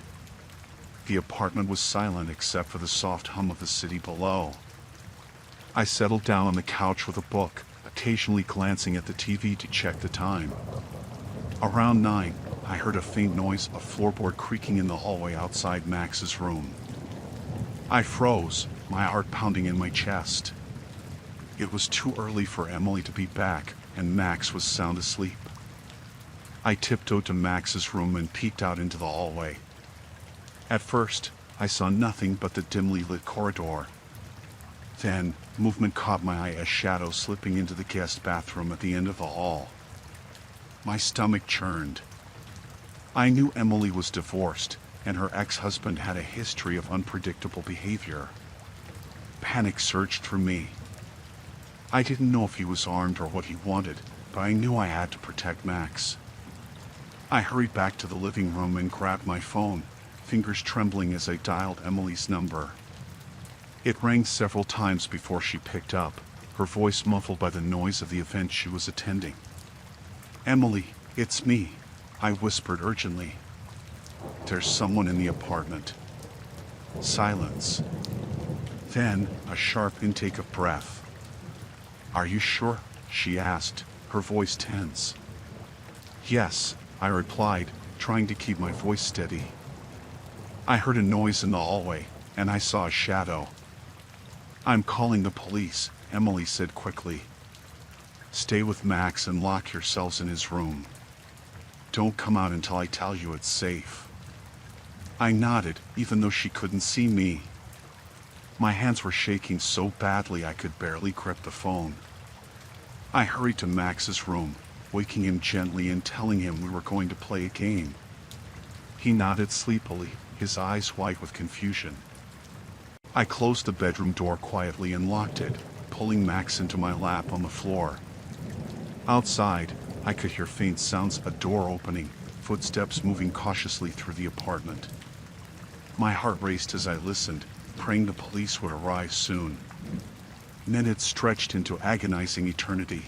The apartment was silent except for the soft hum of the city below. I settled down on the couch with a book, occasionally glancing at the TV to check the time. Around 9, I heard a faint noise of floorboard creaking in the hallway outside Max's room. I froze, my heart pounding in my chest. It was too early for Emily to be back, and Max was sound asleep. I tiptoed to Max's room and peeked out into the hallway. At first, I saw nothing but the dimly lit corridor. Then, movement caught my eye as shadows slipping into the guest bathroom at the end of the hall. My stomach churned. I knew Emily was divorced, and her ex-husband had a history of unpredictable behavior. Panic surged through me. I didn't know if he was armed or what he wanted, but I knew I had to protect Max. I hurried back to the living room and grabbed my phone, fingers trembling as I dialed Emily's number. It rang several times before she picked up, her voice muffled by the noise of the event she was attending. "Emily, it's me," I whispered urgently. "There's someone in the apartment." Silence. Then a sharp intake of breath. "Are you sure?" she asked, her voice tense. "Yes," I replied, trying to keep my voice steady. I heard a noise in the hallway, and I saw a shadow. "I'm calling the police," Emily said quickly. "Stay with Max and lock yourselves in his room. Don't come out until I tell you it's safe." I nodded, even though she couldn't see me. My hands were shaking so badly I could barely grip the phone. I hurried to Max's room, waking him gently and telling him we were going to play a game. He nodded sleepily, his eyes white with confusion. I closed the bedroom door quietly and locked it, pulling Max into my lap on the floor. Outside, I could hear faint sounds of a door opening, footsteps moving cautiously through the apartment. My heart raced as I listened, praying the police would arrive soon. Minutes stretched into agonizing eternity.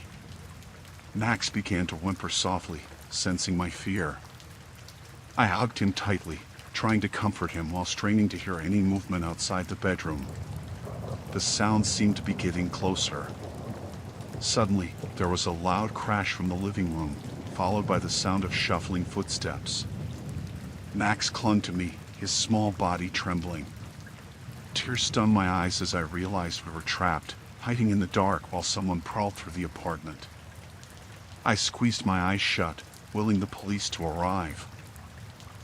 Max began to whimper softly, sensing my fear. I hugged him tightly, trying to comfort him while straining to hear any movement outside the bedroom. The sound seemed to be getting closer. Suddenly, there was a loud crash from the living room, followed by the sound of shuffling footsteps. Max clung to me, his small body trembling. Tears stung my eyes as I realized we were trapped, hiding in the dark while someone prowled through the apartment. I squeezed my eyes shut, willing the police to arrive.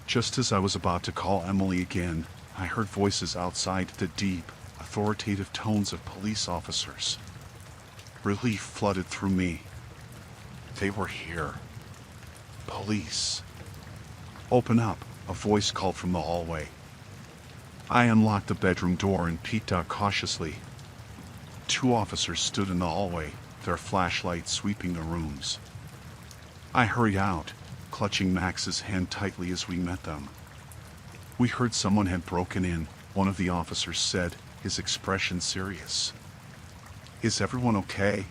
Just as I was about to call Emily again, I heard voices outside, the deep, authoritative tones of police officers. Relief flooded through me. They were here. Police. "Open up," a voice called from the hallway. I unlocked the bedroom door and peeked out cautiously. 2 officers stood in the hallway, their flashlights sweeping the rooms. I hurried out, clutching Max's hand tightly as we met them. "We heard someone had broken in," one of the officers said, his expression serious. "Is everyone okay?"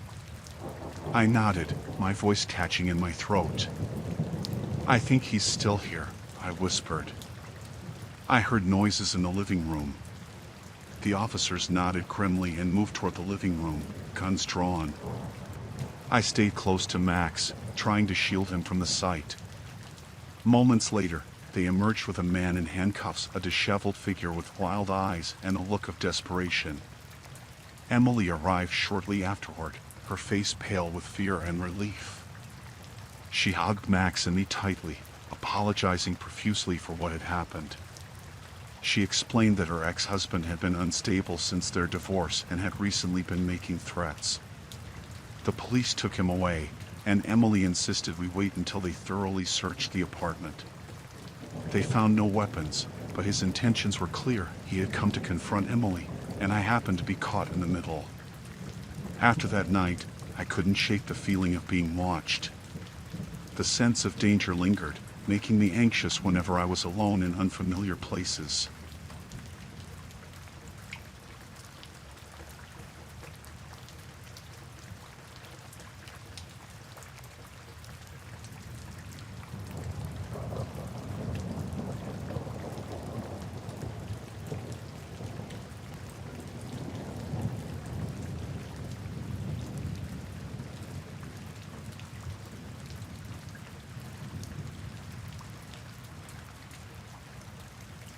I nodded, my voice catching in my throat. "I think he's still here," I whispered. I heard noises in the living room. The officers nodded grimly and moved toward the living room, guns drawn. I stayed close to Max, trying to shield him from the sight. Moments later, they emerged with a man in handcuffs, a disheveled figure with wild eyes and a look of desperation. Emily arrived shortly afterward, her face pale with fear and relief. She hugged Max and me tightly, apologizing profusely for what had happened. She explained that her ex-husband had been unstable since their divorce and had recently been making threats. The police took him away, and Emily insisted we wait until they thoroughly searched the apartment. They found no weapons, but his intentions were clear. He had come to confront Emily, and I happened to be caught in the middle. After that night, I couldn't shake the feeling of being watched. The sense of danger lingered, making me anxious whenever I was alone in unfamiliar places.